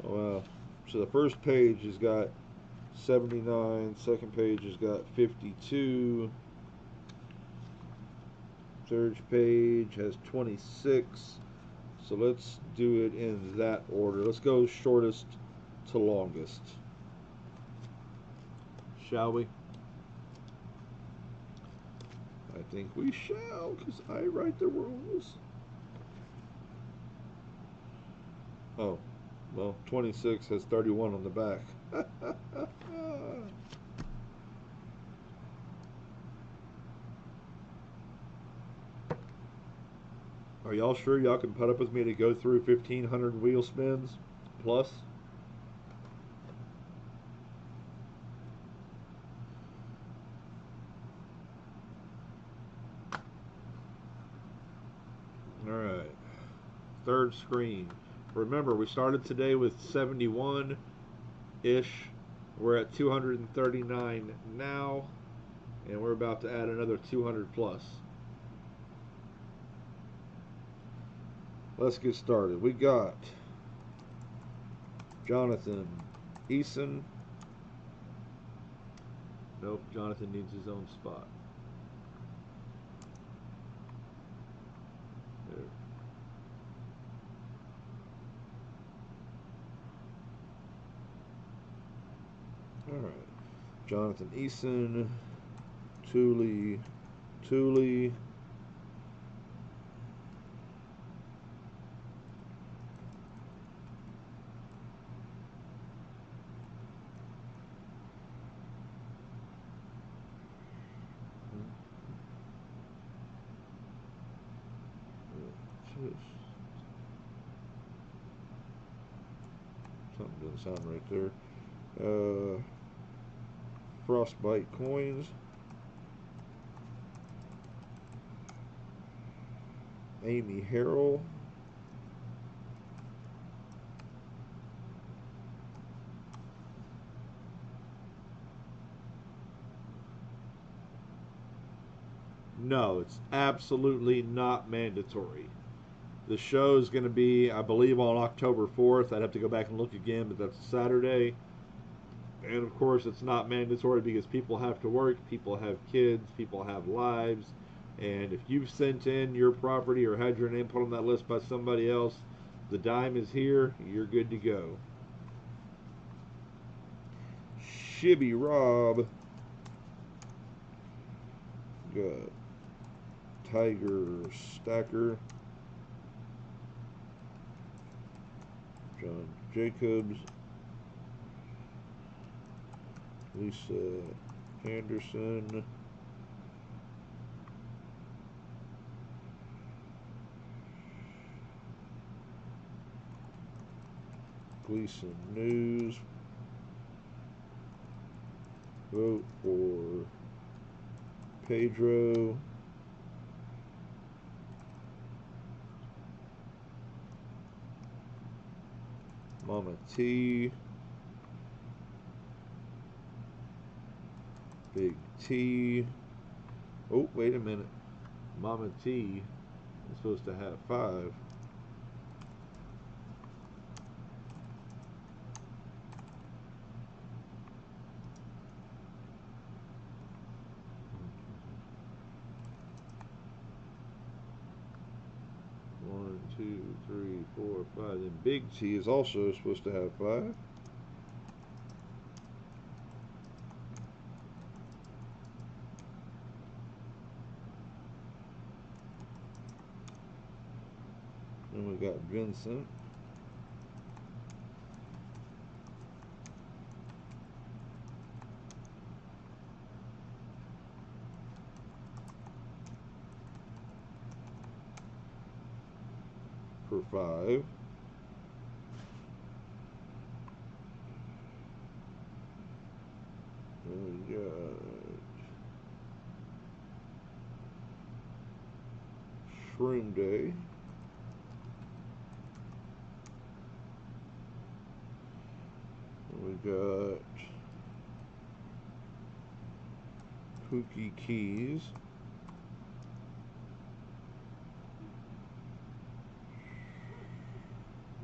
Oh wow. So the first page has got 79, second page has got 52, third page has 26. So let's do it in that order. Let's go shortest to longest. Shall we? I think we shall, because I write the rules. Oh, well, 26 has 31 on the back. Are y'all sure y'all can put up with me to go through 1,500 wheel spins plus? Alright, third screen. Remember, we started today with 71-ish. We're at 239 now, and we're about to add another 200 plus. Let's get started. We got Jonathan Eason. Nope, Jonathan needs his own spot. There. Alright. Jonathan Eason. Thule. Something doesn't sound right there. Frostbite coins. Amy Harrell. No, it's absolutely not mandatory. The show is going to be, I believe, on October 4th. I'd have to go back and look again, but that's Saturday. And of course, it's not mandatory because people have to work, people have kids, people have lives. And if you've sent in your property or had your name put on that list by somebody else, the dime is here, you're good to go. Shibby Rob. Got Tiger Stacker. John Jacobs. Lisa Anderson. Gleason News. Vote for Pedro. Mama T. Big T. Oh, wait a minute. Mama T is supposed to have 5. One, two, three, 4, 5. And Big T is also supposed to have 5. And we got Vincent. For 5. And we got Shroom Day. We got Pookie Keys.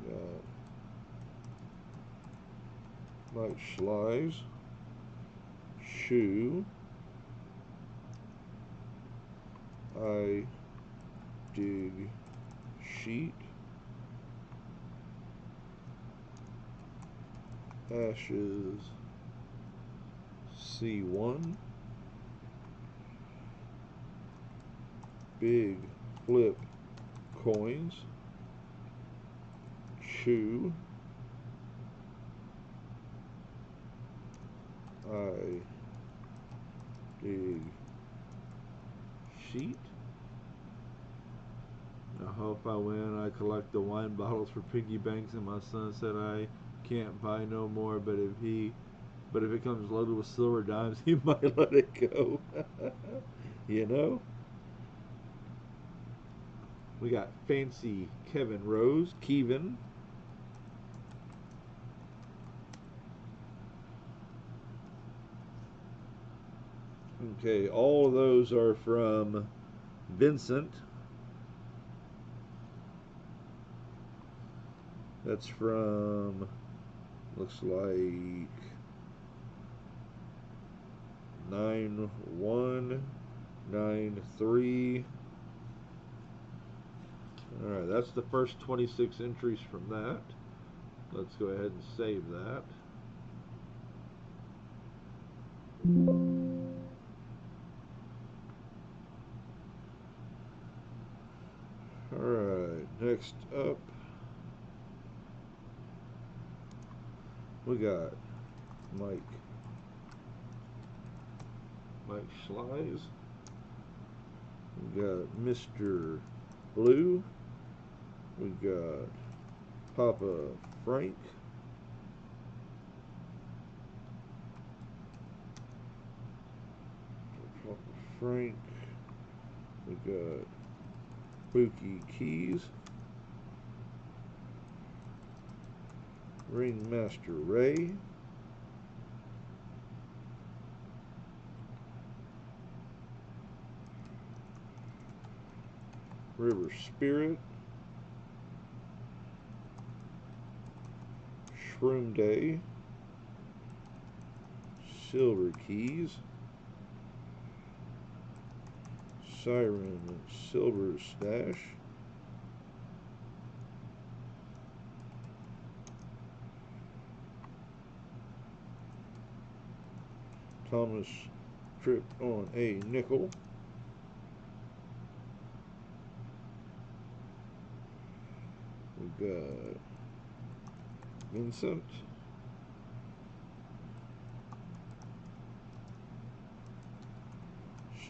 Got Mike Schlies. Shoe. I Dig Sheet. Ashes C1. Big Flip Coins. Chew. I Dig Sheet. I hope I win. I collect the wine bottles for piggy banks, and my son said I can't buy no more. But if it comes loaded with silver dimes, he might let it go. You know. We got Fancy Kevin Rose, Kevin. Okay, all of those are from Vincent. That's from, looks like 9193. Alright, that's the first 26 entries from that. Let's go ahead and save that. Alright, next up we got Mike Schlies. We got Mr. Blue. We got Papa Frank. Papa Frank. We got Pookie Keys. Ringmaster Ray. River Spirit. Shroom Day. Silver Keys. Siren Silver Stash. Thomas tripped on a nickel. We got Vincent.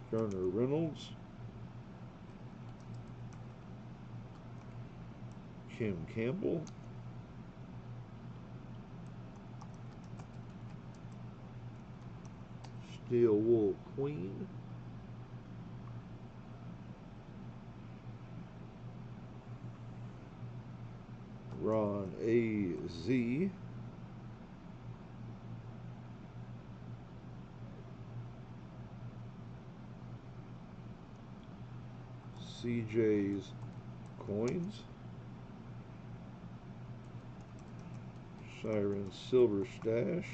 Sterner Reynolds. Kim Campbell. Steel Wool Queen. Ron A.Z. CJ's Coins. Siren Silver Stash.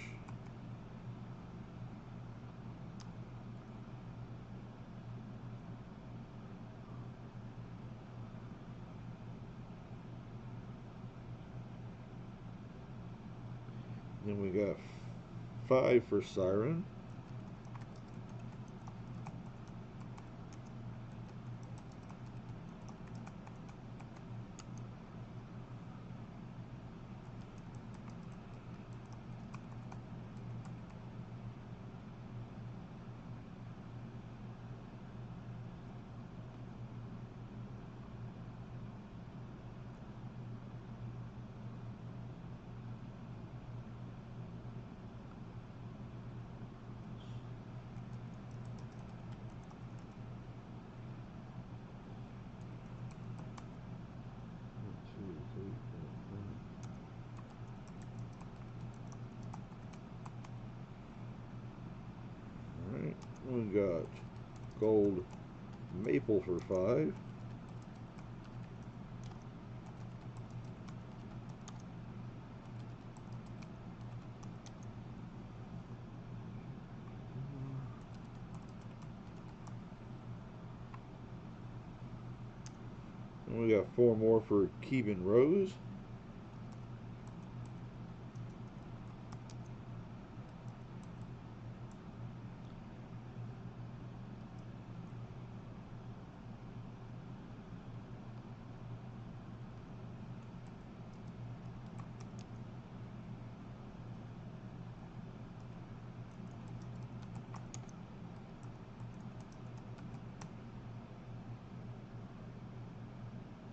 Then we got 5 for Siren. Alright, we got gold maple for 5. And we got 4 more for Keevan Rose.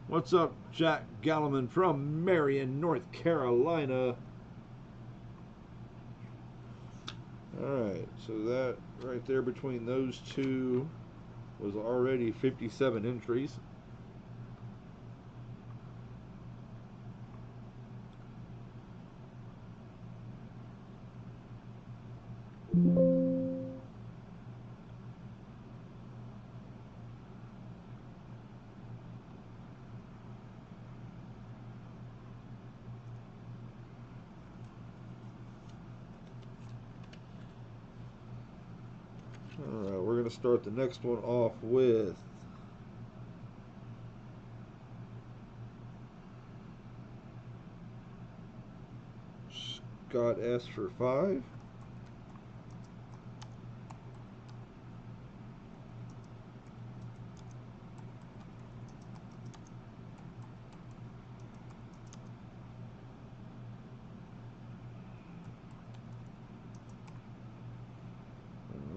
What's up, Jack Galliman from Marion, North Carolina? Alright, so that right there between those two was already 57 entries. Alright, we're going to start the next one off with Scott S. for 5.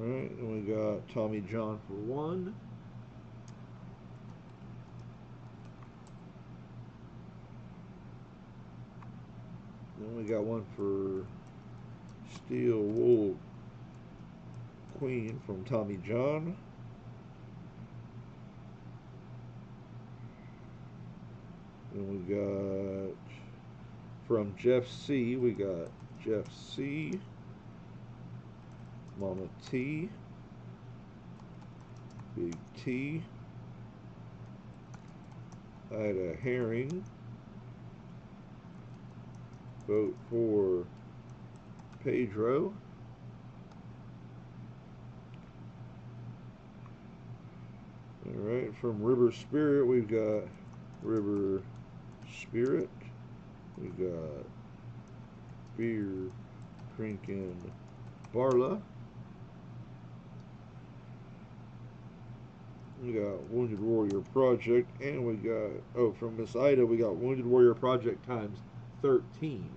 Alright, and we got Tommy John for 1. Then we got one for Steel Wool Queen from Tommy John. Then we got from Jeff C. We got Jeff C. Mama T. Big T. Ida Herring. Vote for Pedro. Alright, from River Spirit, we've got River Spirit. We got Beer Drinking Barla. We got Wounded Warrior Project, and we got, oh, from Miss Ida, we got Wounded Warrior Project times 13.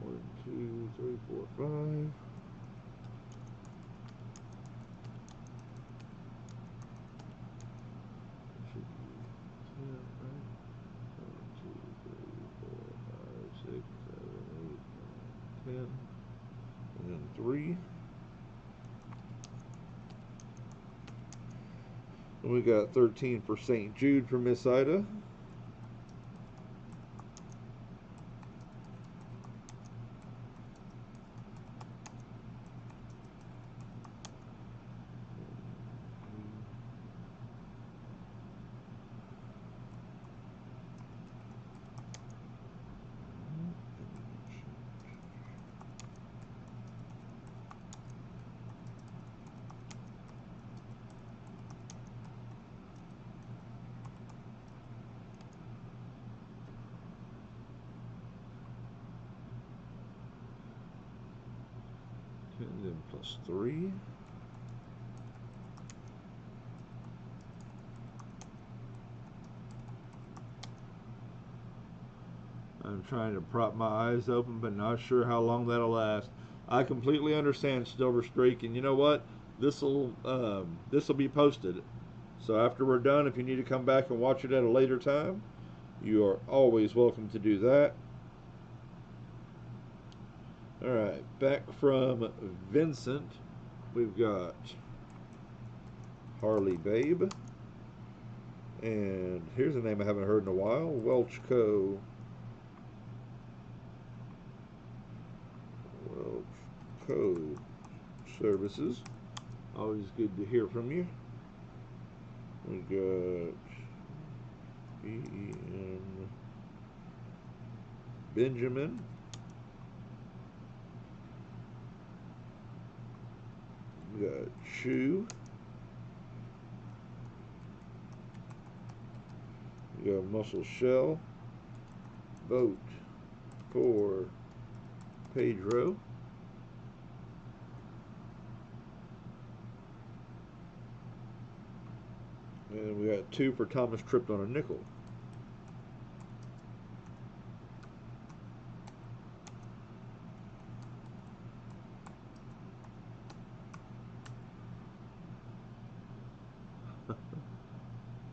One, two, three, four, five. Should be 10, right? 1, 2, 3, 4, 5, 10, and then 3. And we got 13 for St. Jude for Miss Ida. And then plus 3. I'm trying to prop my eyes open, but not sure how long that'll last. I completely understand, Silver Streak, and you know what? This'll be posted. So after we're done, if you need to come back and watch it at a later time, you are always welcome to do that. Alright, back from Vincent, we've got Harley Babe. And here's a name I haven't heard in a while, Welchco. Welchco Services. Always good to hear from you. We got B.E.M. Benjamin. We got Chew. We got Muscle Shell. Boat for Pedro. And we got 2 for Thomas Tripped on a Nickel.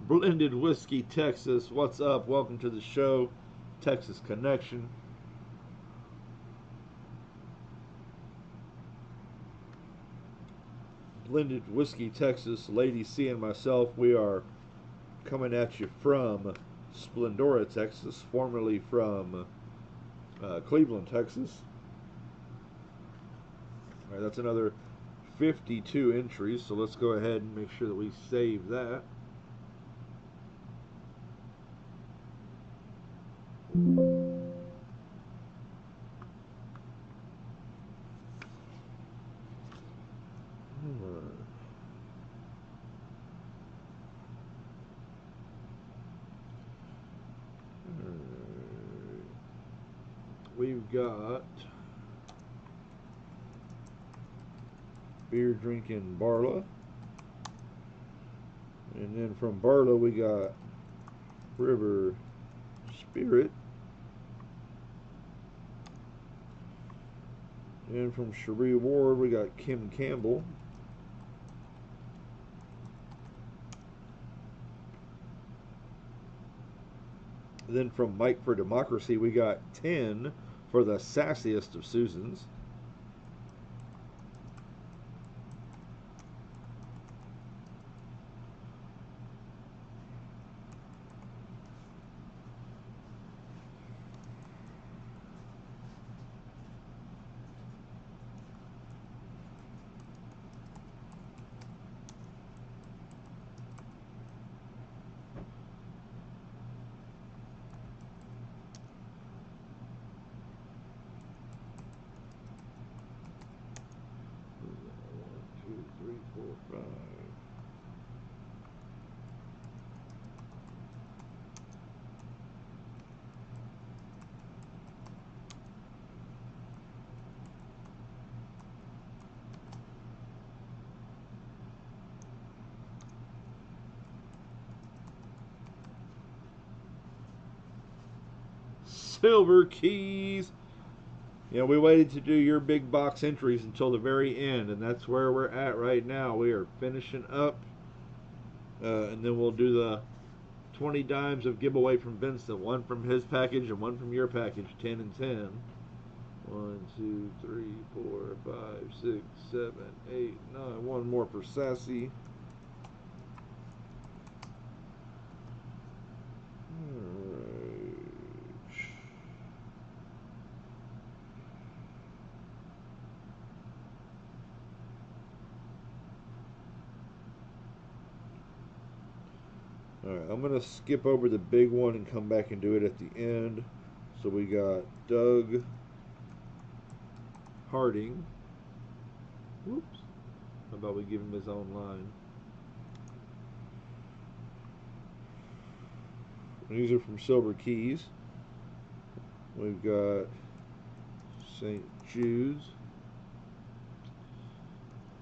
Blended Whiskey Texas, what's up? Welcome to the show, Texas Connection. Blended Whiskey Texas, Lady C and myself, we are coming at you from Splendora, Texas, formerly from Cleveland, Texas. All right, that's another 52 entries, so let's go ahead and make sure that we save that. We've got Beer Drinking Barla. And then from Barla we got River Spirit. And from Cherie Ward we got Kim Campbell. Then from Mike for Democracy we got 10 for the Sassiest of Susans. Silver Keys. You know, we waited to do your big box entries until the very end, and that's where we're at right now. We are finishing up, and then we'll do the 20 dimes of giveaway from Vincent, one from his package and one from your package, 10 and 10. 1, 2, 3, 4, 5, 6, 7, 8, 9. One more for Sassy. Alright, I'm going to skip over the big one and come back and do it at the end. So we got Doug Harding. Whoops. How about we give him his own line? These are from Silver Keys. We've got St. Jude's.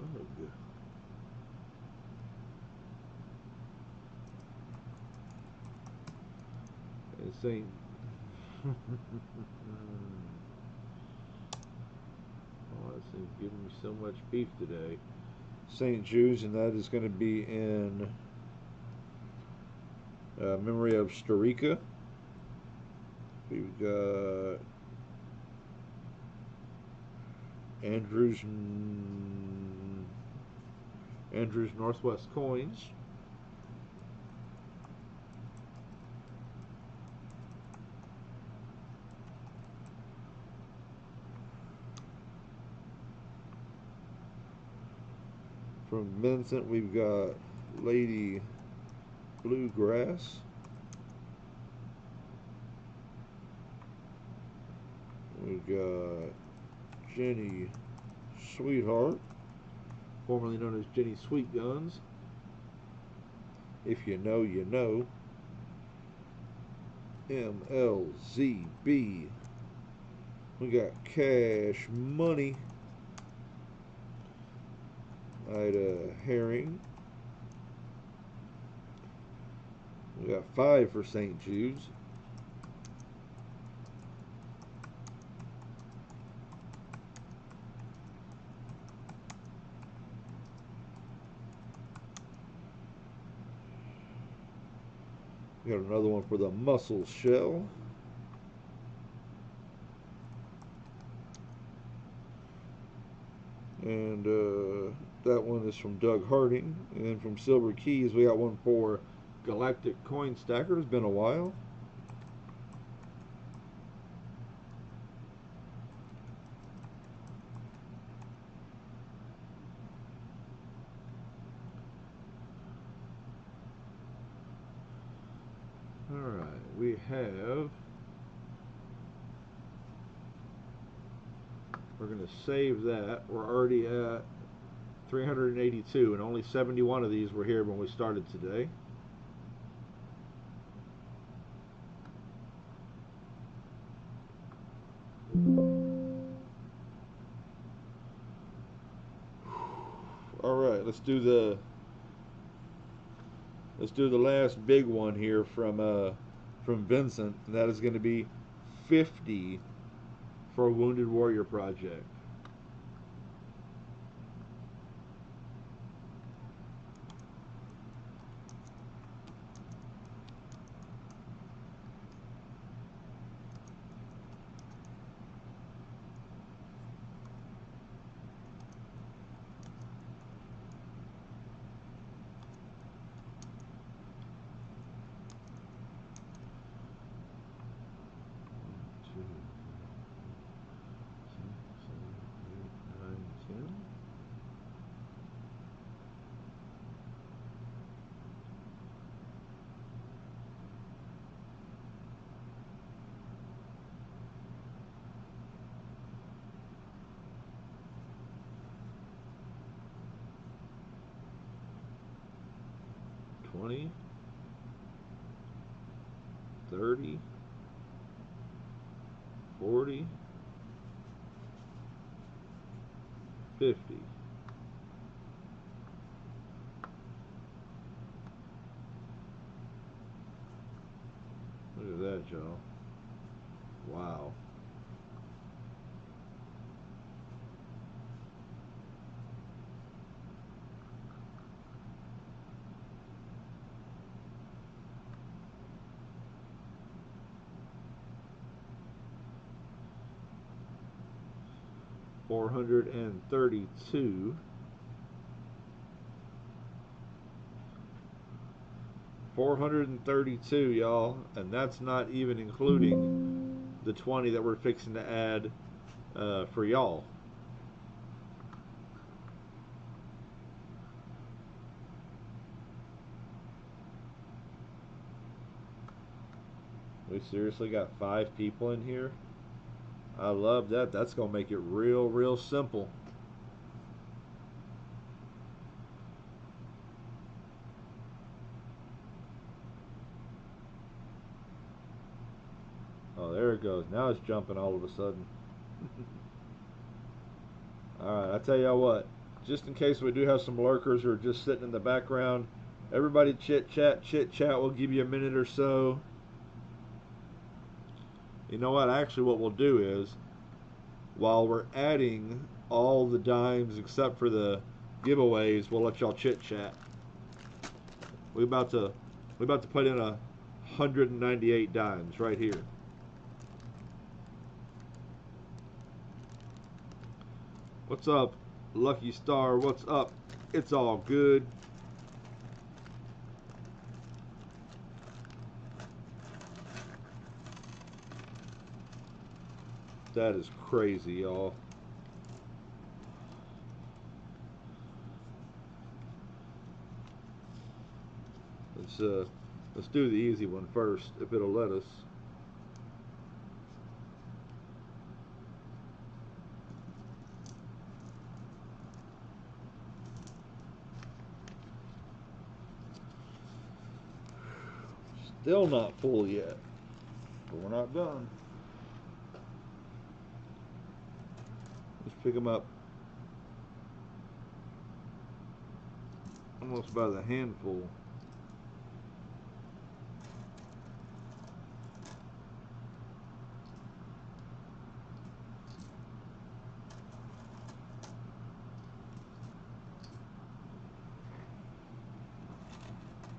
Oh, good. And St. Oh, this thing's giving me so much beef today. St. Jude's, and that is going to be in memory of Starika. We've got Andrews Northwest Coins. From Vincent, we've got Lady Bluegrass. We've got Jenny Sweetheart, formerly known as Jenny Sweet Guns. If you know, you know. MLZB. We got Cash Money. Ida Herring. We got 5 for St. Jude's. We got another one for the Mussel Shell. And that one is from Doug Harding. And then from Silver Keys, we got one for Galactic Coin Stacker. It's been a while. Alright, we have... We're going to save that. We're already at 382, and only 71 of these were here when we started today. Alright, let's do the last big one here from Vincent, and that is going to be 50 for Wounded Warrior Project. $20, $30, $40, $50. Look at that, y'all. Wow. 432. 432, y'all, and that's not even including the 20 that we're fixing to add for y'all. We seriously got 5 people in here. I love that. That's gonna make it real simple. Oh, there it goes. Now it's jumping all of a sudden. Alright, I tell you what, just in case we do have some lurkers who are just sitting in the background, everybody chit chat. We'll give you a minute or so. You know what? Actually, what we'll do is, while we're adding all the dimes except for the giveaways, we'll let y'all chit chat. We about to put in 198 dimes right here. What's up, Lucky Star? What's up? It's all good. That is crazy, y'all. Let's do the easy one first, if it'll let us. Still not full yet, but we're not done. Let's pick them up almost by the handful.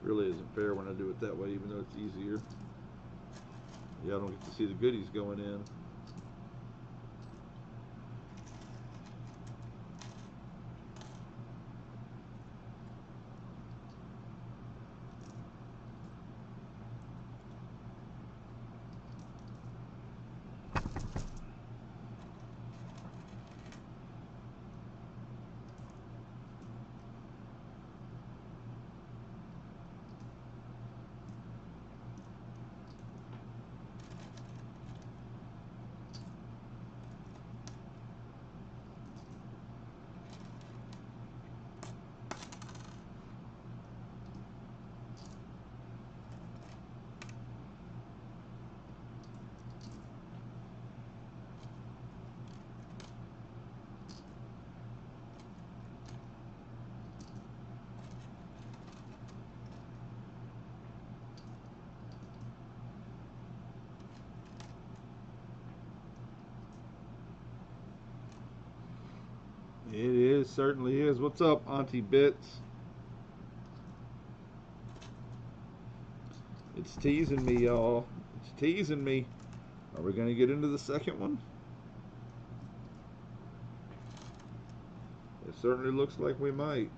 Really isn't fair when I do it that way, even though it's easier. Yeah, I don't get to see the goodies going in. It is, certainly is. What's up, Auntie Bits? It's teasing me, y'all. It's teasing me. Are we going to get into the second one? It certainly looks like we might.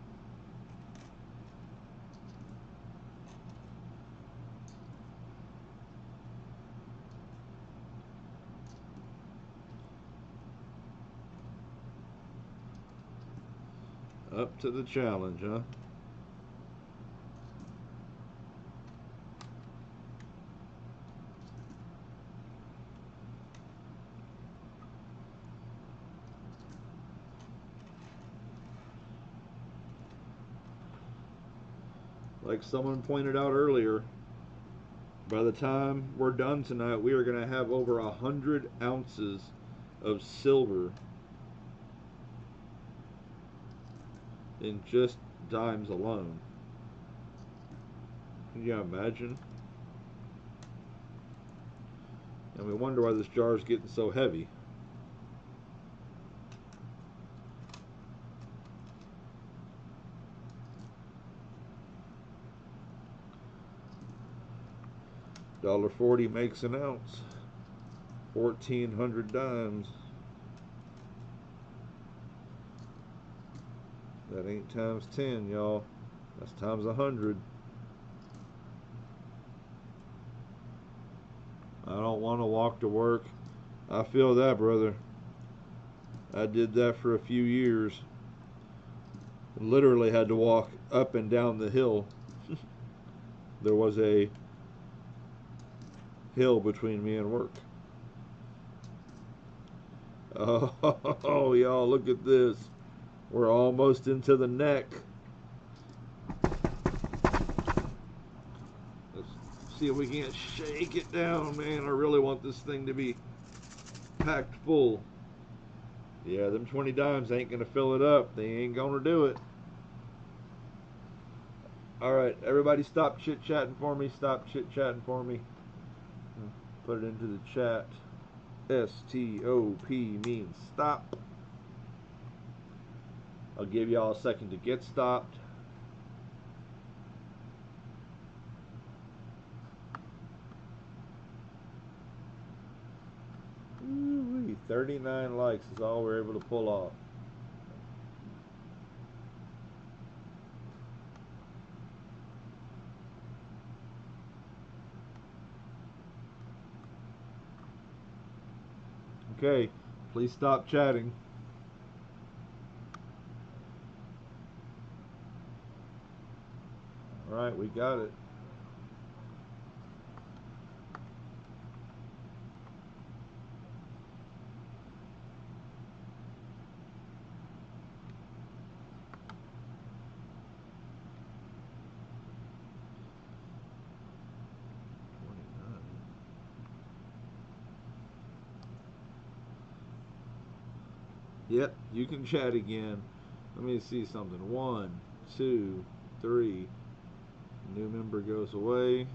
Up to the challenge, huh? Like someone pointed out earlier, by the time we're done tonight, we are going to have over 100 ounces of silver in just dimes alone. Can you imagine? And we wonder why this jar is getting so heavy. $1.40 makes an ounce. 1,400 dimes. That ain't times 10, y'all. That's times 100. I don't want to walk to work. I feel that, brother. I did that for a few years. Literally had to walk up and down the hill. There was a hill between me and work. Oh, y'all, look at this. We're almost into the neck. Let's see if we can't shake it down, man. I really want this thing to be packed full. Yeah, them 20 dimes ain't gonna fill it up. They ain't gonna do it. Alright, everybody stop chit-chatting for me. Stop chit-chatting for me. Put it into the chat. S-T-O-P means stop. I'll give y'all a second to get stopped. Ooh, 39 likes is all we're able to pull off. Okay, please stop chatting. Alright, we got it. Yep, you can chat again. Let me see something. 1, 2, 3. New member goes away.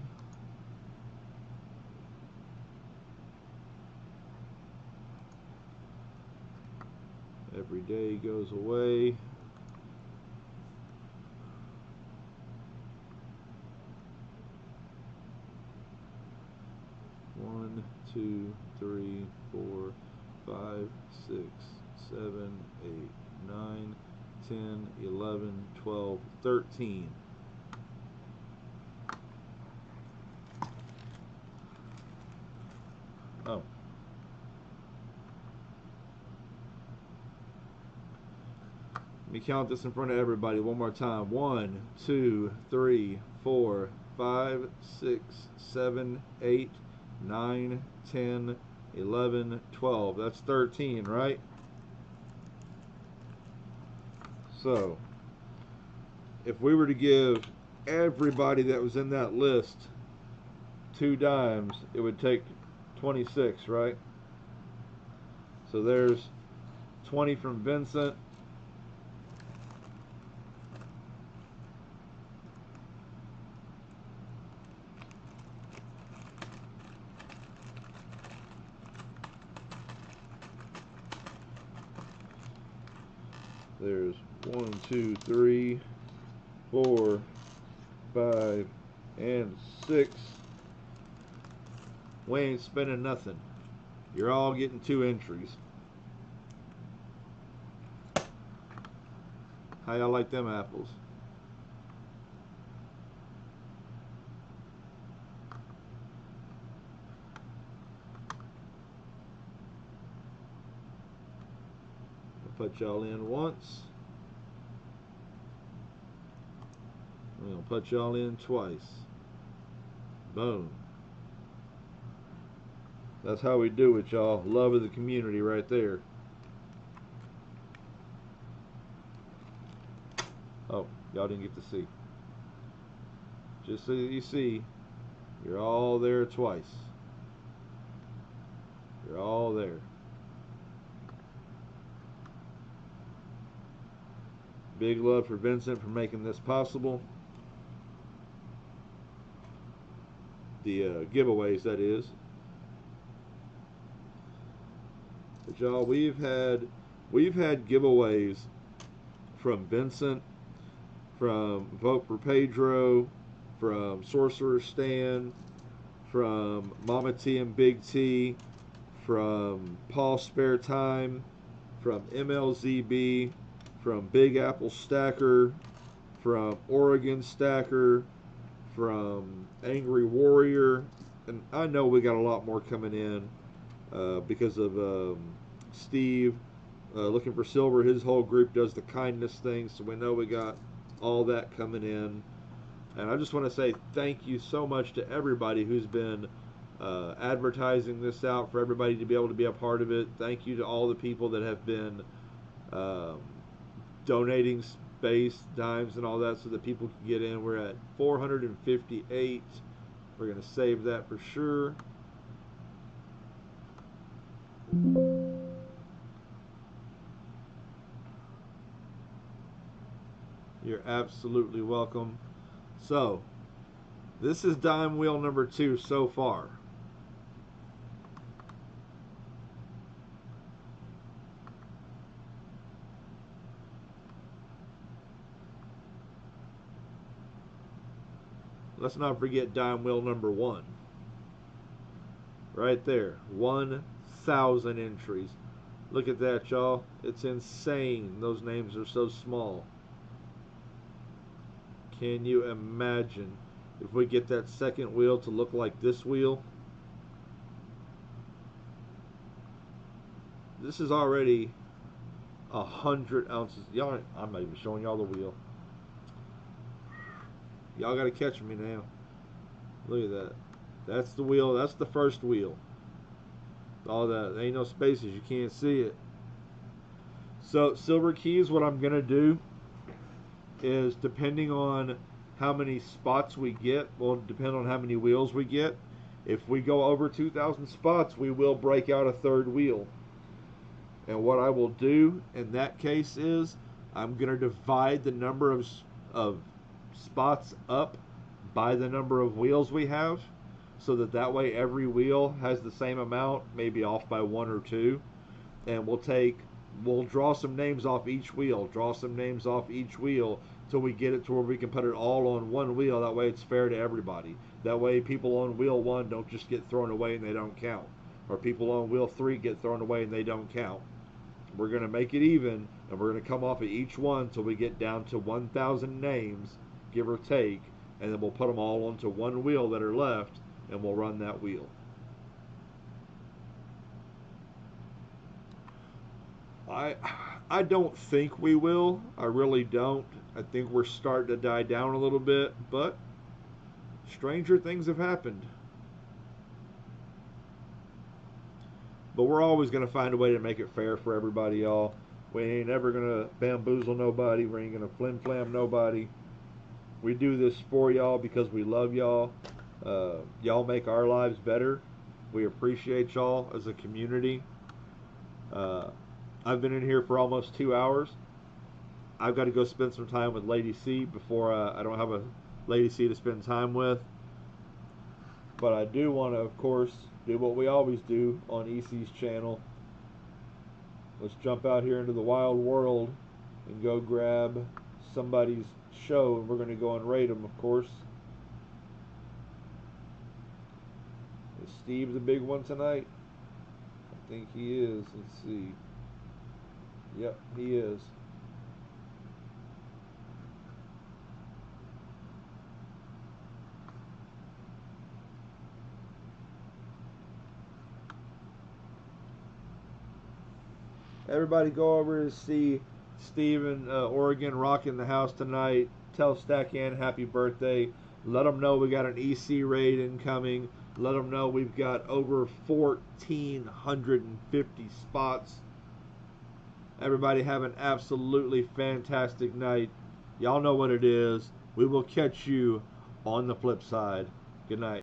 Every day goes away. One, 2, 3, 4, 5, 6, 7, 8, 9, 10, 11, 12, 13. Oh. Let me count this in front of everybody one more time. 1, 2, 3, 4, 5, 6, 7, 8, 9, 10, 11, 12. That's 13, right? So, if we were to give everybody that was in that list 2 dimes, it would take 26, right? So there's 20 from Vincent. There's 1, 2, 3, 4, 5, and 6. We ain't spending nothing. You're all getting 2 entries. How y'all like them apples? I'll put y'all in once. I'm gonna put y'all in twice. Boom. That's how we do it, y'all. Love of the community right there. Oh, y'all didn't get to see. Just so you see, you're all there twice. You're all there. Big love for Vincent for making this possible. The giveaways, that is. But y'all, we've had giveaways from Vincent, from Vote for Pedro, from Sorcerer Stan, from Mama T and Big T, from Paul Spare Time, from MLZB, from Big Apple Stacker, from Oregon Stacker, from Angry Warrior, and I know we got a lot more coming in because of Steve looking for silver. His whole group does the kindness thing, so we know we got all that coming in. And I just want to say thank you so much to everybody who's been advertising this out for everybody to be able to be a part of it. Thank you to all the people that have been donating space, dimes, and all that so that people can get in. We're at 458. We're going to save that for sure. You're absolutely welcome. So, this is dime wheel number 2 so far. Let's not forget dime wheel number 1. Right there. 1,000 entries. Look at that, y'all. It's insane. Those names are so small. Can you imagine if we get that second wheel to look like this wheel? This is already 100 ounces. Y'all, I'm not even showing y'all the wheel. Y'all got to catch me now. Look at that. That's the wheel. That's the first wheel. All that. There ain't no spaces. You can't see it. So, Silver Keys, what I'm going to do is, depending on how many spots we get, will depend on how many wheels we get. If we go over 2,000 spots, we will break out a third wheel. And what I will do in that case is, I'm going to divide the number of spots up by the number of wheels we have, so that way every wheel has the same amount, maybe off by 1 or 2. And we'll draw some names off each wheel, till we get it to where we can put it all on one wheel. That way it's fair to everybody. That way people on wheel 1 don't just get thrown away and they don't count, or people on wheel 3 get thrown away and they don't count. We're going to make it even, and we're going to come off of each one till we get down to 1,000 names, give or take, and then we'll put them all onto one wheel that are left, and we'll run that wheel. I don't think we will. I really don't. I think we're starting to die down a little bit, but stranger things have happened. But we're always going to find a way to make it fair for everybody, y'all. We ain't ever going to bamboozle nobody. We ain't going to flim-flam nobody. We do this for y'all because we love y'all. Y'all make our lives better. We appreciate y'all as a community. I've been in here for almost 2 hours. I've got to go spend some time with Lady C before I don't have a Lady C to spend time with. But I do want to, of course, do what we always do on EC's channel. Let's jump out here into the wild world and go grab somebody's show, and we're going to go and rate them, of course. Is Steve the big one tonight? I think he is. Let's see. Yep, he is. Everybody go over to see Steve in Oregon rocking the house tonight. Tell Stackan happy birthday. Let them know we got an EC raid incoming. Let them know we've got over 1,450 spots. Everybody have an absolutely fantastic night. Y'all know what it is. We will catch you on the flip side. Good night.